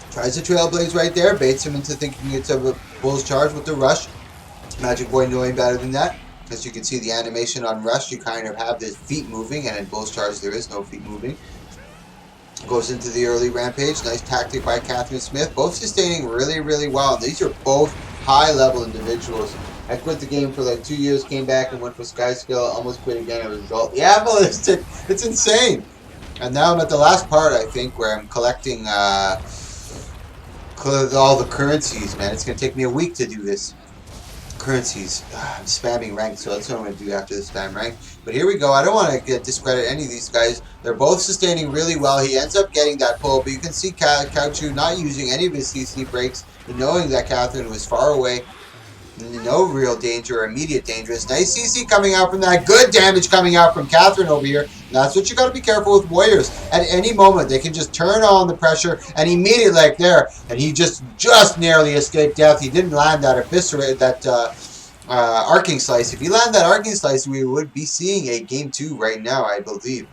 [SPEAKER 1] Tries to trailblaze right there, baits him into thinking it's a bull's charge with the rush. Magic Boy knowing better than that. As you can see, the animation on rush, you kind of have his feet moving, and in bull's charge there is no feet moving. Goes into the early rampage. Nice tactic by Catherine Smith. Both sustaining really well. And these are both high-level individuals. I quit the game for like 2 years, came back and went for Sky Skill. Almost quit again as a result. Yeah, ballistic. It's insane. And now I'm at the last part, I think, where I'm collecting all the currencies, man. It's going to take me a week to do this. Currencies. I'm spamming rank, so that's what I'm going to do after the spam rank. But here we go. I don't want to discredit any of these guys. They're both sustaining really well. He ends up getting that pull, but you can see Kauchu not using any of his CC breaks, and knowing that Catherine was far away. No real danger or immediate dangerous. Nice CC coming out from that. Good damage coming out from Catherine over here. And that's what you got to be careful with warriors. At any moment, they can just turn on the pressure, and immediately, like there, and he just narrowly escaped death. He didn't land that eviscerate, that arcing slice. If he landed that arcing slice, we would be seeing a game 2 right now, I believe.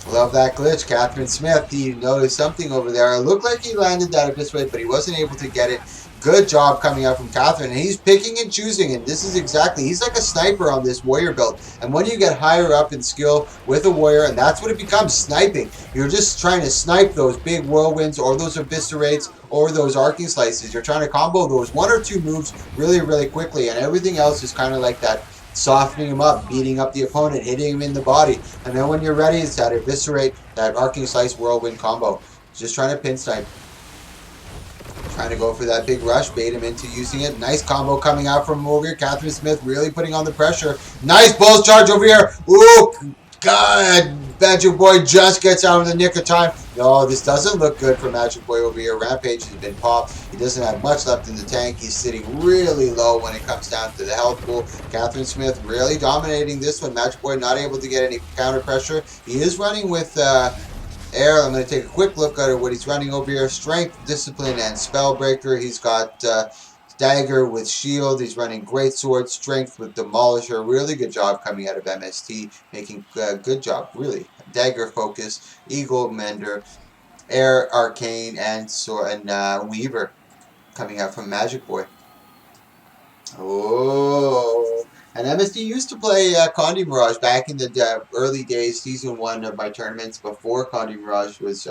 [SPEAKER 1] Love that glitch. Catherine Smith, he noticed something over there. It looked like he landed that eviscerate, but he wasn't able to get it. Good job coming out from Catherine, and he's picking and choosing, and this is exactly, he's like a sniper on this warrior build. And when you get higher up in skill with a warrior, and that's what it becomes, sniping. You're just trying to snipe those big whirlwinds, or those eviscerates, or those arcing slices. You're trying to combo those 1 or 2 moves really quickly, and everything else is kind of like that softening him up, beating up the opponent, hitting him in the body. And then when you're ready, it's that eviscerate, that arcing slice whirlwind combo. Just trying to pin snipe. Trying to go for that big rush, bait him into using it. Nice combo coming out from over here. Catherine Smith really putting on the pressure. Nice Bulls charge over here. Ooh, God. Magic Boy just gets out in the nick of time. No, this doesn't look good for Magic Boy over here. Rampage has been popped. He doesn't have much left in the tank. He's sitting really low when it comes down to the health pool. Catherine Smith really dominating this one. Magic Boy not able to get any counter pressure. He is running with air. I'm going to take a quick look at what he's running over here. Strength, Discipline, and Spellbreaker. He's got Dagger with Shield. He's running Great Sword, Strength with Demolisher. Really good job coming out of MST. Making good job, really. Dagger Focus, Eagle Mender, Air Arcane, and Weaver coming out from Magic Boy. Oh, and MSD used to play Condi Mirage back in the early days, season 1 of my tournaments, before Condi Mirage was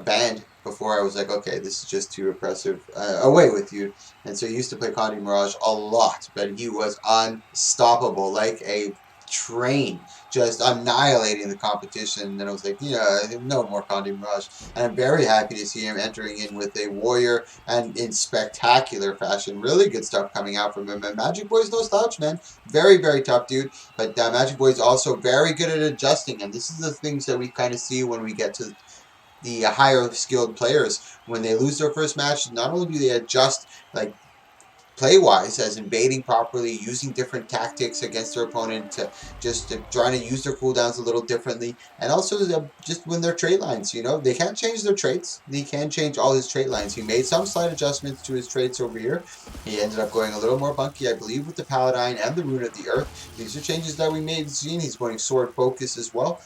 [SPEAKER 1] banned. Before I was like, okay, this is just too oppressive. Away with you. And so he used to play Condi Mirage a lot, but he was unstoppable, like a train, just annihilating the competition. And then I was like, yeah, no more Condi Mirage. And I'm very happy to see him entering in with a warrior and in spectacular fashion. Really good stuff coming out from him. And Magic Boy's no slouch, man. Very, very tough dude. But Magic Boy's also very good at adjusting. And this is the things that we kind of see when we get to the higher skilled players. When they lose their first match, not only do they adjust like play-wise, as in baiting properly, using different tactics against their opponent, to just trying to use their cooldowns a little differently, and also just when their trait lines, you know, they can't change their traits. They can change all his trait lines. He made some slight adjustments to his traits over here. He ended up going a little more bunky, I believe, with the Paladine and the Rune of the Earth. These are changes that we made seen. He's going Sword Focus as well.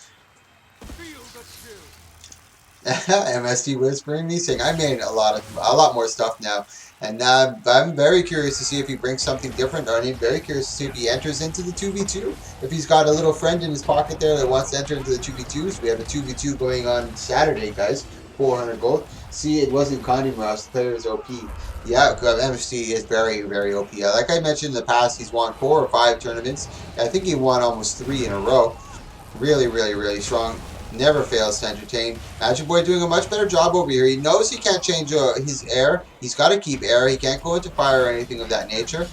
[SPEAKER 1] MSD whispering me saying I made a lot more stuff now, and I'm very curious to see if he brings something different. I'm very curious to see if he enters into the 2v2. If he's got a little friend in his pocket there that wants to enter into the 2v2s. We have a 2v2 going on Saturday, guys. 400 gold. See, it wasn't Condi Mirage. The player is OP. Yeah, MSD is very, very OP. Like I mentioned in the past, he's won 4 or 5 tournaments. I think he won almost 3 in a row. Really, really, really strong. Never fails to entertain. Magic Boy doing a much better job over here. He knows he can't change his air. He's got to keep air. He can't go into fire or anything of that nature.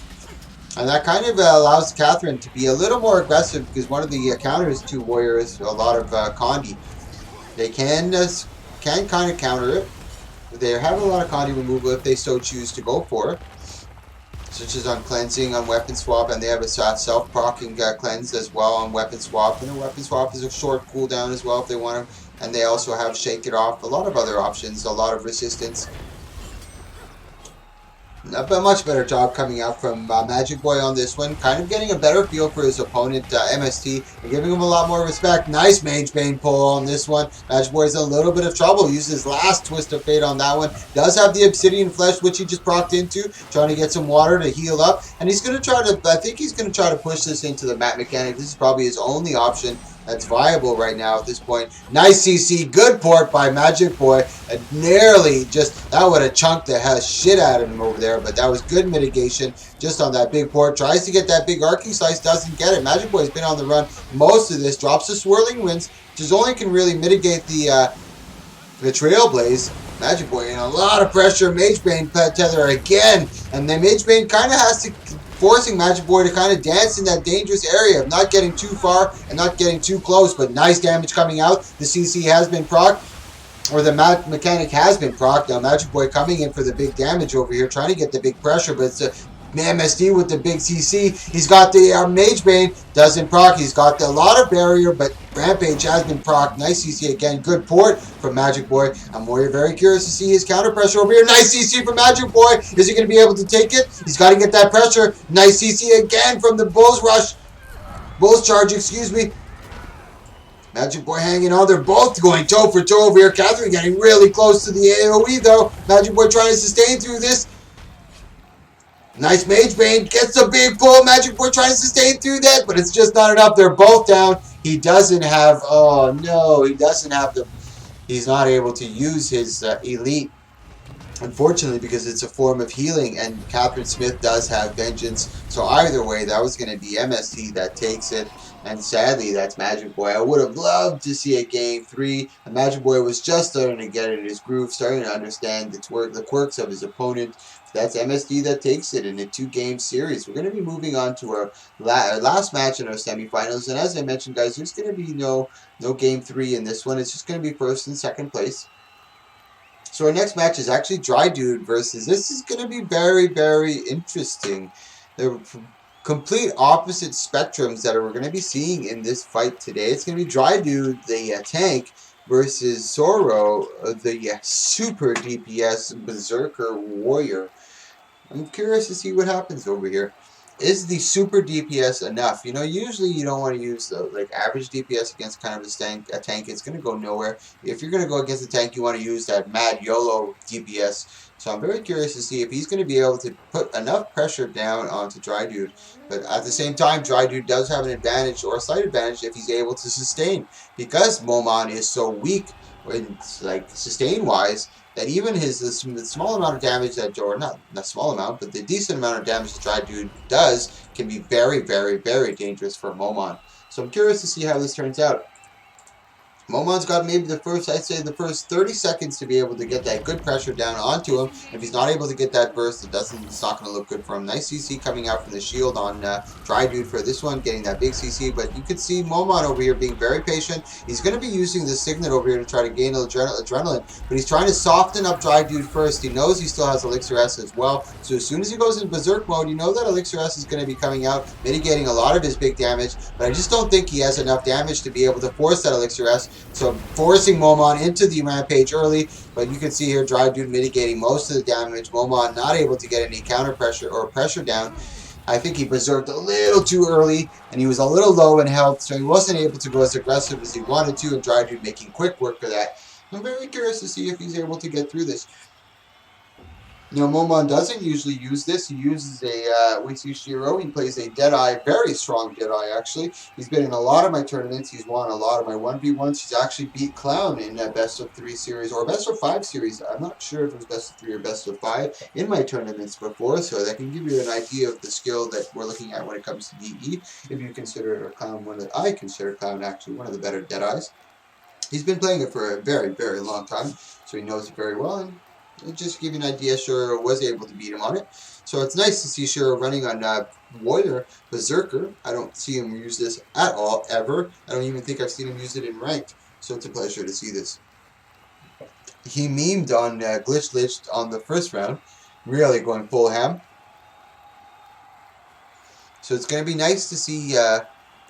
[SPEAKER 1] And that kind of allows Catherine to be a little more aggressive, because one of the counters to Warrior is a lot of Condi. They can kind of counter it. They have a lot of Condi removal if they so choose to go for it. Such as on cleansing, on weapon swap, and they have a self-procking cleanse as well on weapon swap. And a weapon swap is a short cooldown as well if they want to. And they also have shake it off. A lot of other options, a lot of resistance. A much better job coming out from Magic Boy on this one. Kind of getting a better feel for his opponent, MST, and giving him a lot more respect. Nice Mage Bane pull on this one. Magic Boy is in a little bit of trouble. Used his last Twist of Fate on that one. Does have the Obsidian Flesh, which he just procced into. Trying to get some water to heal up. And he's going to try to, I think he's going to try to push this into the mat mechanic. This is probably his only option that's viable right now at this point. Nice CC. Good port by Magic Boy. And nearly just, that would have chunked the hell shit out of him over there. But that was good mitigation just on that big port. Tries to get that big arcing slice. Doesn't get it. Magic Boy's been on the run most of this. Drops the Swirling Winds, which is only can really mitigate the Trailblaze. Magic Boy in a lot of pressure. Mage Bane tether again. And then Mage Bane kind of has to, forcing Magic Boy to kind of dance in that dangerous area of not getting too far and not getting too close. But nice damage coming out. The CC has been procced, or the mechanic has been procced. Now Magic Boy coming in for the big damage over here, trying to get the big pressure, but it's MSD with the big CC. He's got the Mage Bane, doesn't proc. He's got a lot of barrier, but Rampage has been proc. Nice CC again. Good port from Magic Boy. I'm very curious to see his counter pressure over here. Nice CC from Magic Boy. Is he going to be able to take it? He's got to get that pressure. Nice CC again from the Bulls Rush. Bulls Charge, excuse me. Magic Boy hanging on. They're both going toe for toe over here. Catherine getting really close to the AoE though. Magic Boy trying to sustain through this. Nice Mage Bane, gets a big pull. Magic Boy trying to sustain through that, but it's just not enough. They're both down. He doesn't have, oh no, he doesn't have the, he's not able to use his elite Unfortunately, because it's a form of healing, and Catherine Smith does have vengeance. So either way, that was going to be MST that takes it. And sadly, that's Magic Boy. I would have loved to see a game 3. And Magic Boy was just starting to get in his groove, starting to understand the quirks of his opponent. That's MSD that takes it in a 2-game series. We're going to be moving on to our last match in our semifinals. And as I mentioned, guys, there's going to be no game 3 in this one. It's just going to be first and second place. So our next match is actually Dry Dude versus. This is going to be very, very interesting. They're complete opposite spectrums that we're going to be seeing in this fight today. It's going to be Dry Dude, the tank, versus Zoro, the super DPS Berserker Warrior. I'm curious to see what happens over here. Is the super DPS enough? You know, usually you don't want to use the average DPS against kind of a tank. It's going to go nowhere. If you're going to go against a tank, you want to use that mad YOLO DPS. So I'm very curious to see if he's going to be able to put enough pressure down onto Dry Dude. But at the same time, Dry Dude does have an advantage, or a slight advantage, if he's able to sustain. Because Momon is so weak, when sustain-wise, that even the small amount of damage that, or not small amount, but the decent amount of damage that Dry Dude does can be very, very, very dangerous for Momon. So I'm curious to see how this turns out. Momon's got maybe I'd say the first 30 seconds to be able to get that good pressure down onto him. If he's not able to get that burst, it's not going to look good for him. Nice CC coming out from the shield on Dry Dude for this one, getting that big CC. But you could see Momon over here being very patient. He's going to be using the Signet over here to try to gain adrenaline. But he's trying to soften up Dry Dude first. He knows he still has Elixir S as well. So as soon as he goes in Berserk mode, you know that Elixir S is going to be coming out, mitigating a lot of his big damage. But I just don't think he has enough damage to be able to force that Elixir S. So forcing Momon into the rampage early, but you can see here Dry Dude mitigating most of the damage. Momon not able to get any counter pressure or pressure down. I think he berserked a little too early, and he was a little low in health, so he wasn't able to go as aggressive as he wanted to, and Dry Dude making quick work of that. I'm very curious to see if he's able to get through this. You know, Momon doesn't usually use this. He uses we see Shiro. He plays a Deadeye, very strong Deadeye, actually. He's been in a lot of my tournaments. He's won a lot of my 1v1s. He's actually beat Clown in a best of 3 series, or best of 5 series. I'm not sure if it was best of 3 or best of 5 in my tournaments before, so that can give you an idea of the skill that we're looking at when it comes to DE. If you consider Clown I consider Clown actually one of the better Deadeyes. He's been playing it for a very, very long time, so he knows it very well, and just to give you an idea, Shiro was able to beat him on it. So it's nice to see Shiro running on Warrior Berserker. I don't see him use this at all, ever. I don't even think I've seen him use it in ranked. So it's a pleasure to see this. He memed on Glitched on the first round, really going full ham. So it's going to be nice to see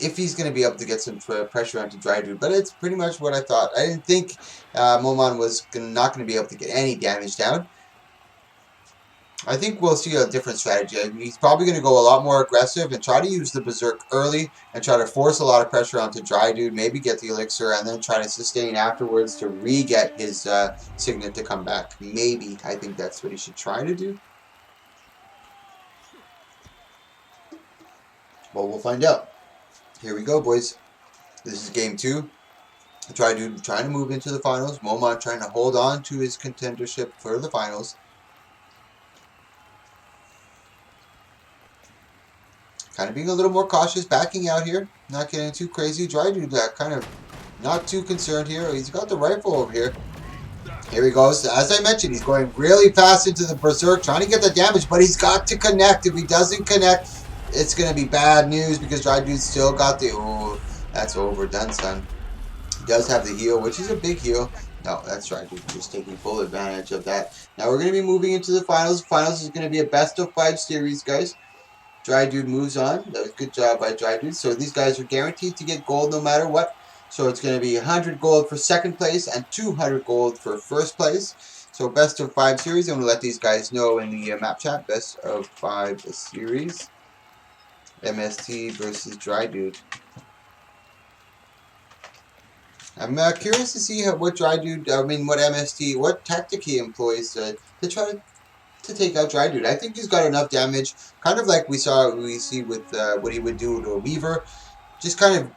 [SPEAKER 1] if he's going to be able to get some pressure onto Dry Dude. But it's pretty much what I thought. I didn't think Momon was not going to be able to get any damage down. I think we'll see a different strategy. I mean, he's probably going to go a lot more aggressive and try to use the Berserk early and try to force a lot of pressure onto Dry Dude, maybe get the Elixir, and then try to sustain afterwards to re-get his Signet to come back. Maybe. I think that's what he should try to do. Well, we'll find out. Here we go, boys. This is game 2. Dry Dude trying to move into the finals. Momon trying to hold on to his contendership for the finals. Kind of being a little more cautious, backing out here. Not getting too crazy. Dry Dude kind of not too concerned here. He's got the rifle over here. Here he goes. As I mentioned, he's going really fast into the Berserk, trying to get the damage, but he's got to connect. If he doesn't connect, it's going to be bad news because Dry Dude still got the... Oh, that's overdone, son. He does have the heal, which is a big heal. No, that's Dry Dude just taking full advantage of that. Now we're going to be moving into the finals. Finals is going to be a best of 5 series, guys. Dry Dude moves on. That was a good job by Dry Dude. So these guys are guaranteed to get gold no matter what. So it's going to be 100 gold for second place and 200 gold for first place. So best of 5 series. I'm going to let these guys know in the map chat. Best of 5 series. MST versus Dry Dude. I'm curious to see what Dry Dude, what MST, what tactic he employs to try to take out Dry Dude. I think he's got enough damage, kind of like we see with what he would do to a Weaver. Just kind of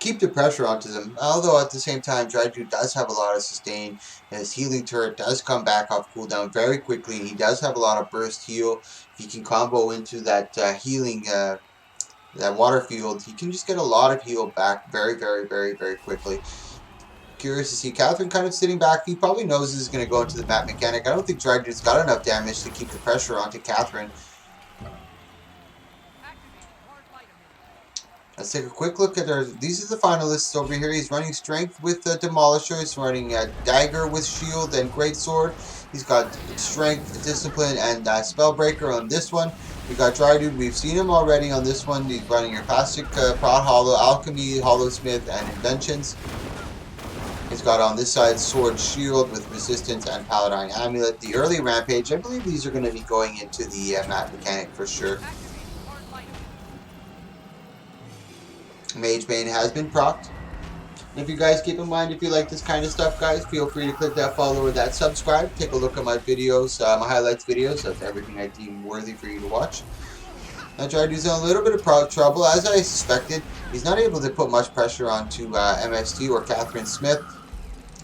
[SPEAKER 1] keep the pressure onto them. Although at the same time, Drydu does have a lot of sustain. His healing turret does come back off cooldown very quickly. He does have a lot of burst heal. If he can combo into that healing, that water field, he can just get a lot of heal back very, very, very, very quickly. Curious to see Catherine kind of sitting back. He probably knows this is going to go into the map mechanic. I don't think Drydu's got enough damage to keep the pressure onto Catherine. Let's take a quick look at our. These are the finalists over here. He's running Strength with Demolisher. He's running Dagger with Shield and Greatsword. He's got Strength, Discipline, and Spellbreaker on this one. We got Drydu. We've seen him already on this one. He's running your Plastic Prod Hollow, Alchemy, Hollow Smith, and Inventions. He's got on this side Sword Shield with Resistance and Paladine Amulet. The early Rampage, I believe these are going to be going into the map mechanic for sure. Mage Bane has been procced. And if you guys keep in mind, if you like this kind of stuff, guys, feel free to click that follow or that subscribe. Take a look at my videos, my highlights videos. That's everything I deem worthy for you to watch. Now Drydu's in a little bit of trouble, as I suspected. He's not able to put much pressure onto MST or Catherine Smith.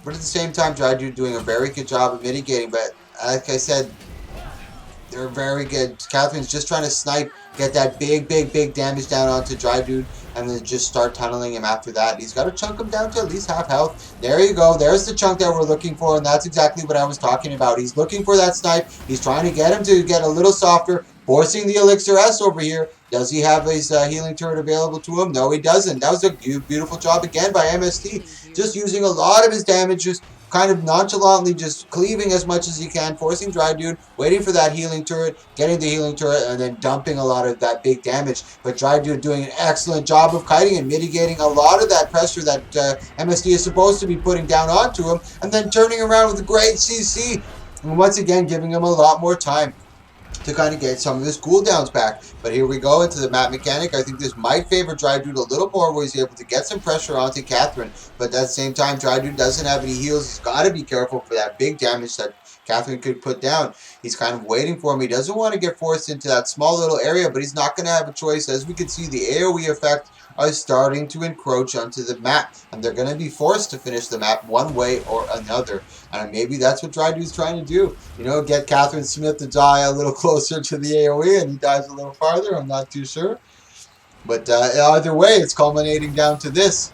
[SPEAKER 1] But at the same time, Drydu doing a very good job of mitigating. But like I said, they're very good. Catherine's just trying to snipe, get that big damage down onto Drydu, and then just start tunneling him after that. He's got to chunk him down to at least half health. There you go. There's the chunk that we're looking for, and that's exactly what I was talking about. He's looking for that snipe. He's trying to get him to get a little softer, forcing the Elixir S over here. Does he have his healing turret available to him? No, he doesn't. That was a beautiful job again by MST. Just using a lot of his damage, just kind of nonchalantly just cleaving as much as he can, forcing Drydu, waiting for that healing turret, getting the healing turret, and then dumping a lot of that big damage. But Drydu doing an excellent job of kiting and mitigating a lot of that pressure that MST is supposed to be putting down onto him, and then turning around with a great CC. And once again, giving him a lot more time to kind of get some of his cooldowns back. But here we go into the map mechanic. I think this might favor Drydu a little more, where he's able to get some pressure onto Catherine. But at the same time, Drydu doesn't have any heals. He's got to be careful for that big damage that Catherine could put down. He's kind of waiting for him. He doesn't want to get forced into that small little area, but he's not going to have a choice. As we can see, the AoE effect are starting to encroach onto the map, and they're going to be forced to finish the map one way or another. And maybe that's what Drydu's trying to do. You know, get Catherine Smith to die a little closer to the AoE, and he dies a little farther. I'm not too sure. But either way, it's culminating down to this.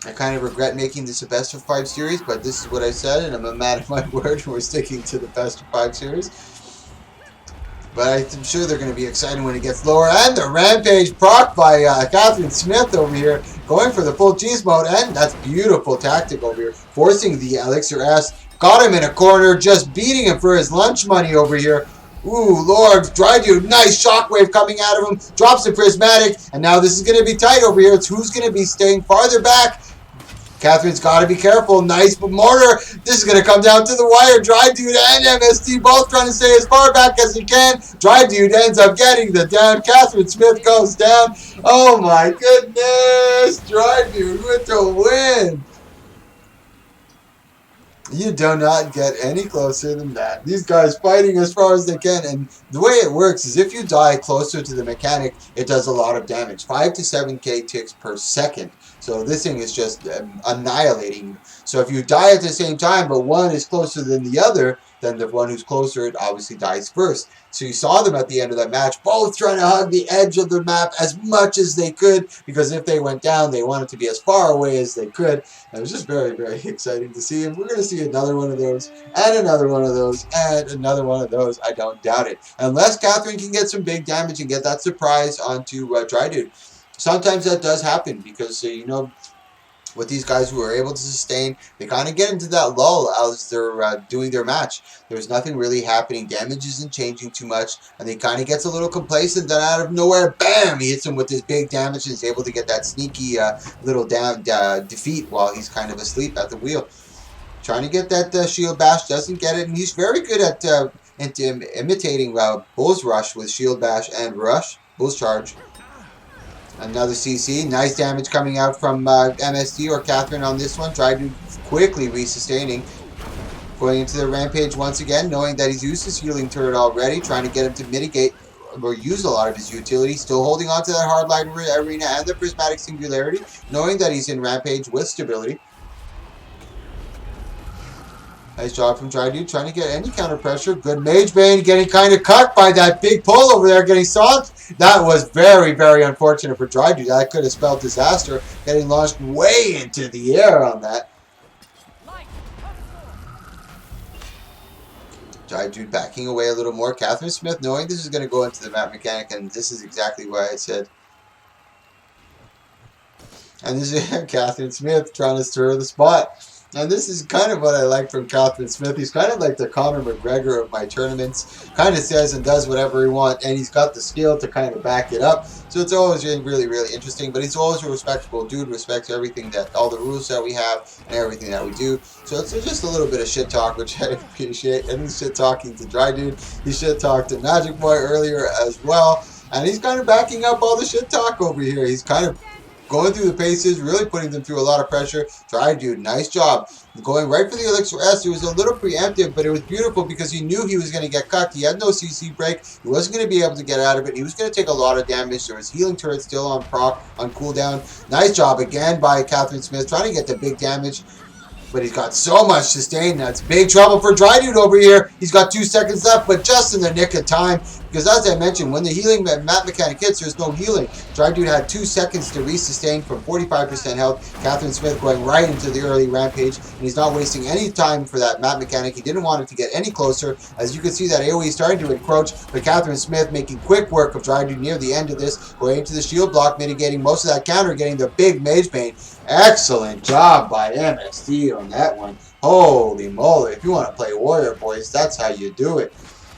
[SPEAKER 1] I kind of regret making this a best of 5 series, but this is what I said, and I'm a man of my word. We're sticking to the best of 5 series. But I'm sure they're going to be excited when it gets lower. And the Rampage proc by Catherine Smith over here, going for the full cheese mode. And that's beautiful tactic over here, forcing the Elixir S. Got him in a corner, just beating him for his lunch money over here. Ooh, Lord, Drydu, nice shockwave coming out of him. Drops the prismatic, and now this is going to be tight over here. It's who's going to be staying farther back. Catherine's got to be careful. Nice mortar. This is going to come down to the wire. Drydu and MST both trying to stay as far back as he can. Drydu ends up getting the down. Catherine Smith goes down. Oh my goodness. Drydu with the win. You do not get any closer than that. These guys fighting as far as they can, and the way it works is if you die closer to the mechanic, it does a lot of damage. 5 to 7k ticks per second. So this thing is just annihilating you. So if you die at the same time, but one is closer than the other, then the one who's closer, it obviously dies first. So you saw them at the end of that match, both trying to hug the edge of the map as much as they could, because if they went down, they wanted to be as far away as they could. And it was just very, very exciting to see. And we're going to see another one of those, and another one of those, and another one of those. I don't doubt it. Unless Catherine can get some big damage and get that surprise onto Drydu. Sometimes that does happen because, you know, with these guys who are able to sustain, they kind of get into that lull as they're doing their match. There's nothing really happening. Damage isn't changing too much, and he kind of gets a little complacent. Then out of nowhere, bam! He hits him with his big damage and is able to get that sneaky little defeat while he's kind of asleep at the wheel. Trying to get that shield bash, doesn't get it, and he's very good at imitating Bull's Rush with shield bash and rush. Bull's charge. Another CC. Nice damage coming out from MST or Catherine on this one. Tried to quickly resustaining. Going into the Rampage once again, knowing that he's used his healing turret already. Trying to get him to mitigate or use a lot of his utility. Still holding on to that hardline arena and the prismatic singularity, knowing that he's in rampage with stability. Nice job from Dry Dude, trying to get any counter pressure. Good Mage Bane, getting kind of cut by that big pull over there, getting socked. That was very, very unfortunate for Dry Dude. That could have spelled disaster, getting launched way into the air on that. Dry Dude backing away a little more. Catherine Smith knowing this is going to go into the map mechanic, and this is exactly why I said. And this is Catherine Smith trying to stir the spot. And this is kind of what I like from Catherine Smith. He's kind of like the Conor McGregor of my tournaments. Kind of says and does whatever he wants, and he's got the skill to kind of back it up. So it's always really, really interesting. But he's always a respectable dude, respects everything all the rules that we have and everything that we do. So it's just a little bit of shit talk, which I appreciate. And he's shit talking to Dry Dude. He shit talked to Magic Boy earlier as well. And he's kind of backing up all the shit talk over here. He's kind of going through the paces, really putting them through a lot of pressure. Dry Dude, nice job. Going right for the Elixir S. It was a little preemptive, but it was beautiful because he knew he was going to get cucked. He had no CC break. He wasn't going to be able to get out of it. He was going to take a lot of damage. There was healing turret still on proc, on cooldown. Nice job again by Catherine Smith, trying to get the big damage. But he's got so much sustain. That's big trouble for Dry Dude over here. He's got 2 seconds left, but just in the nick of time. Because as I mentioned, when the healing map mechanic hits, there's no healing. Dry Dude had 2 seconds to resustain from 45% health. Catherine Smith going right into the early rampage. And he's not wasting any time for that map mechanic. He didn't want it to get any closer. As you can see, that AoE is starting to encroach. But Catherine Smith making quick work of Dry Dude near the end of this. Going into the shield block, mitigating most of that counter, getting the big Mage Bane. Excellent job by MST on that one. Holy moly. If you want to play Warrior, boys, that's how you do it.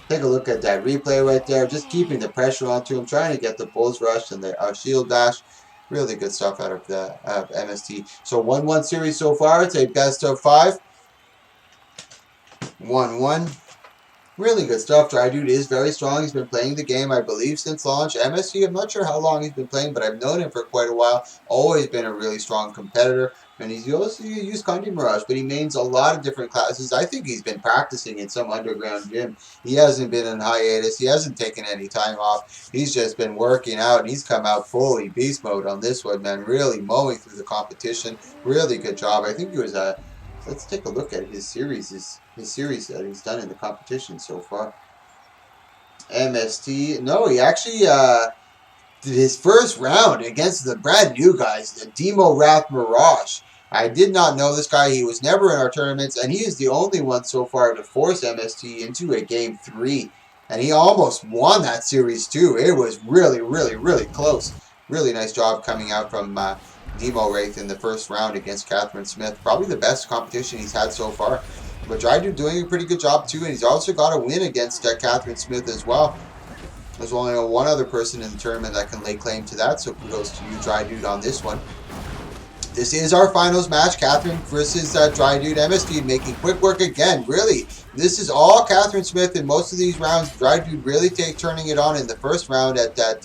[SPEAKER 1] Take a look at that replay right there. Just keeping the pressure onto him. Trying to get the Bulls Rush and the shield dash. Really good stuff out of the MST. So 1-1 series so far. It's a best of 5. 1-1. Really good stuff. Dry Dude is very strong. He's been playing the game, I believe, since launch. MSC, I'm not sure how long he's been playing, but I've known him for quite a while. Always been a really strong competitor. And he's also used Kandi Mirage, but he mains a lot of different classes. I think he's been practicing in some underground gym. He hasn't been in hiatus. He hasn't taken any time off. He's just been working out, and he's come out fully beast mode on this one, man. Really mowing through the competition. Really good job. I think he was let's take a look at his series. His series that he's done in the competition so far. MST. No, he actually did his first round against the brand new guys, the Demo Wrath Mirage. I did not know this guy. He was never in our tournaments, and he is the only one so far to force MST into a Game 3. And he almost won that series too. It was really, really, really close. Really nice job coming out from Demo Wraith in the first round against Catherine Smith. Probably the best competition he's had so far. But Dry Dude doing a pretty good job too, and he's also got a win against Catherine Smith as well. There's only one other person in the tournament that can lay claim to that, so kudos to you, Dry Dude, on this one. This is our finals match, Catherine versus Dry Dude. MST making quick work again, really. This is all Catherine Smith in most of these rounds. Dry Dude really turning it on in the first round at that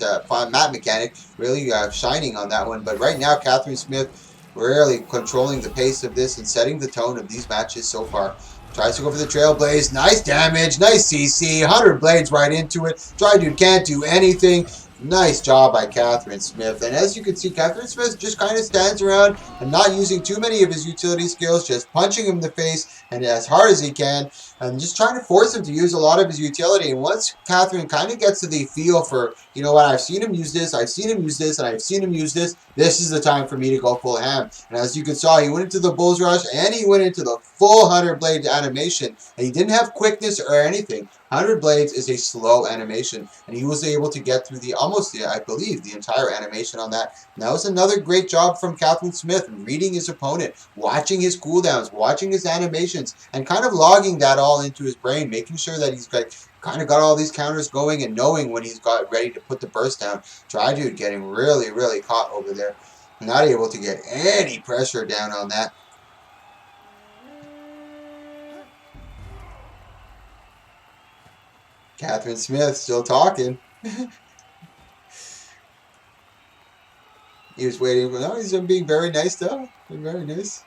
[SPEAKER 1] map mechanic, really shining on that one. But right now, Catherine Smith really controlling the pace of this and setting the tone of these matches so far. Tries to go for the Trailblaze. Nice damage. Nice CC. 100 blades right into it. Dry Dude can't do anything. Nice job by Catherine Smith. And as you can see, Catherine Smith just kind of stands around and not using too many of his utility skills, just punching him in the face and as hard as he can, and just trying to force him to use a lot of his utility. And once Catherine kind of gets to the feel for, you know what, I've seen him use this, I've seen him use this, and I've seen him use this, this is the time for me to go full ham. And as you can saw, he went into the Bulls Rush and he went into the full 100 blade animation. And he didn't have quickness or anything. 100 blades is a slow animation, and he was able to get through I believe, the entire animation on that. And that was another great job from Catherine Smith, reading his opponent, watching his cooldowns, watching his animations, and kind of logging that all into his brain, making sure that he's kind of got all these counters going and knowing when he's got ready to put the burst down. Dry Dude getting really, really caught over there. Not able to get any pressure down on that. Catherine Smith still talking. He was waiting for... No, he's being very nice, though. Very nice.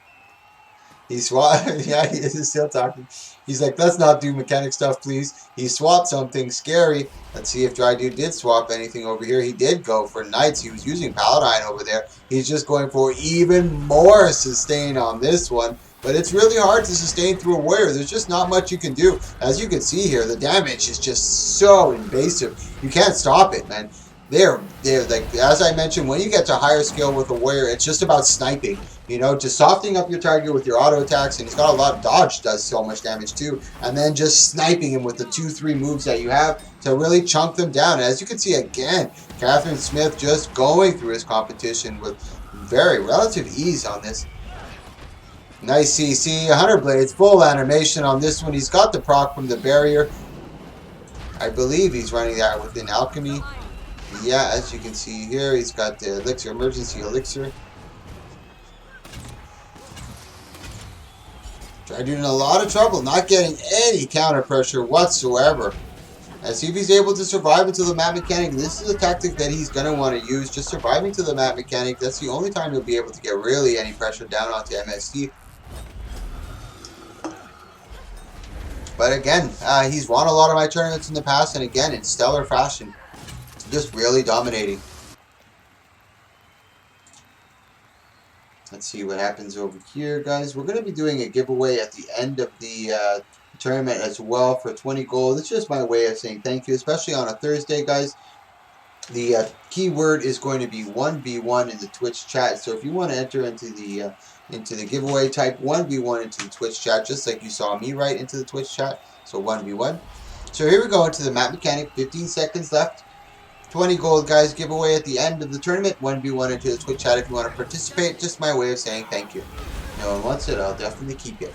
[SPEAKER 1] He swapped. Yeah, he is still talking. He's like, let's not do mechanic stuff, please. He swapped something scary. Let's see if Dry Dude did swap anything over here. He did go for Knights. He was using Paladine over there. He's just going for even more sustain on this one. But it's really hard to sustain through a warrior. There's just not much you can do. As you can see here, the damage is just so invasive. You can't stop it, man. They're like, as I mentioned, when you get to higher skill with a warrior, it's just about sniping. You know, just softening up your target with your auto attacks, and he's got a lot of dodge, does so much damage too, and then just sniping him with the 2-3 moves that you have to really chunk them down. As you can see again, Catherine Smith just going through his competition with very relative ease on this. Nice CC, 100 blades, full animation on this one. He's got the proc from the barrier. I believe he's running that within alchemy. Yeah, as you can see here, he's got the elixir, emergency elixir. Dry Dude in a lot of trouble, not getting any counter pressure whatsoever. Let's see if he's able to survive until the map mechanic. This is a tactic that he's going to want to use, just surviving to the map mechanic. That's the only time he'll be able to get really any pressure down onto MST. But again, he's won a lot of my tournaments in the past, and again, in stellar fashion. Just really dominating. Let's see what happens over here, guys. We're going to be doing a giveaway at the end of the tournament as well for 20 gold. It's just my way of saying thank you, especially on a Thursday, guys. The keyword is going to be 1v1 in the Twitch chat. So if you want to enter into the giveaway, type 1v1 into the Twitch chat, just like you saw me write into the Twitch chat. So 1v1. So here we go into the map mechanic. 15 seconds left. 20 gold, guys, giveaway at the end of the tournament. 1v1 into the Twitch chat if you want to participate. Just my way of saying thank you. No one wants it, I'll definitely keep it.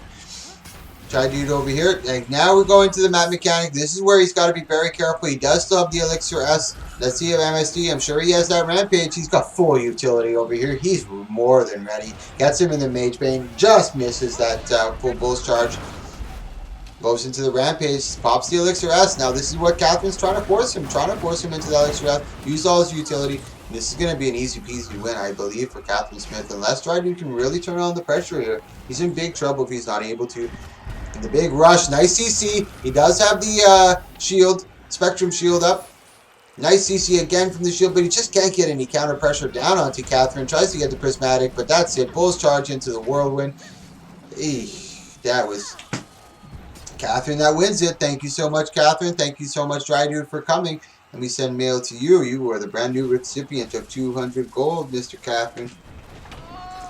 [SPEAKER 1] Dry Dude over here. And now we're going to the map mechanic. This is where he's got to be very careful. He does still have the Elixir S. Let's see if MSD, I'm sure he has that Rampage. He's got full utility over here. He's more than ready. Gets him in the Mage Bane. Just misses that full Bull's Charge. Goes into the Rampage, pops the Elixir S. Now this is what Catherine's trying to force him. Trying to force him into the Elixir S. Use all his utility. This is going to be an easy peasy win, I believe, for Catherine Smith. Unless Dry Dude can really turn on the pressure here. He's in big trouble if he's not able to. And the big rush. Nice CC. He does have the shield. Spectrum shield up. Nice CC again from the shield, but he just can't get any counter pressure down onto Catherine. Tries to get the Prismatic, but that's it. Bull's Charge into the Whirlwind. That was Catherine that wins it. Thank you so much, Catherine. Thank you so much, Dry Dude, for coming. Let me send mail to you. You are the brand new recipient of 200 gold, Mr. Catherine.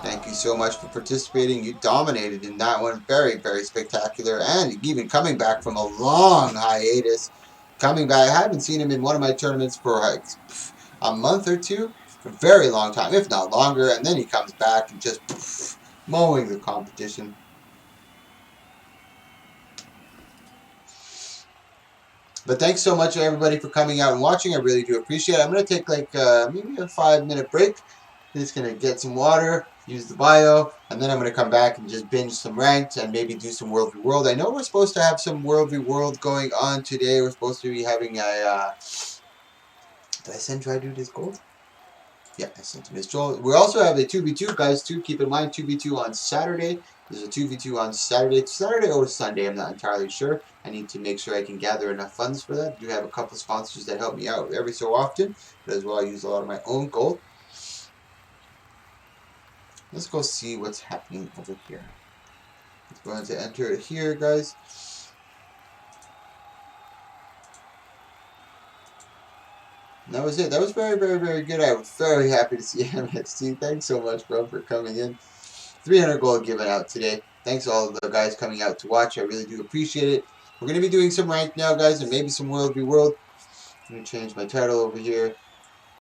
[SPEAKER 1] Thank you so much for participating. You dominated in that one. Very, very spectacular. And even coming back from a long hiatus. Coming back. I haven't seen him in one of my tournaments for like a month or two. A very long time, if not longer. And then he comes back and just mowing the competition. But thanks so much, everybody, for coming out and watching. I really do appreciate it. I'm going to take like maybe a 5-minute break. Just going to get some water, use the bio, and then I'm going to come back and just binge some ranked and maybe do some World v World. I know we're supposed to have some World v World going on today. We're supposed to be having a... Did I send Dry Dude his gold? Yeah, I sent him his gold. We also have a 2v2, guys, too. Keep in mind, 2v2 on Saturday. There's a 2v2 on Saturday. Saturday or Sunday, I'm not entirely sure. I need to make sure I can gather enough funds for that. I do have a couple sponsors that help me out every so often. But as well, I use a lot of my own gold. Let's go see what's happening over here. I'm going to enter it here, guys. And that was it. That was very, very, very good. I was very happy to see MST. Thanks so much, bro, for coming in. 300 gold given out today. Thanks to all of the guys coming out to watch. I really do appreciate it. We're going to be doing some ranked now, guys, and maybe some World v World. I'm going to change my title over here.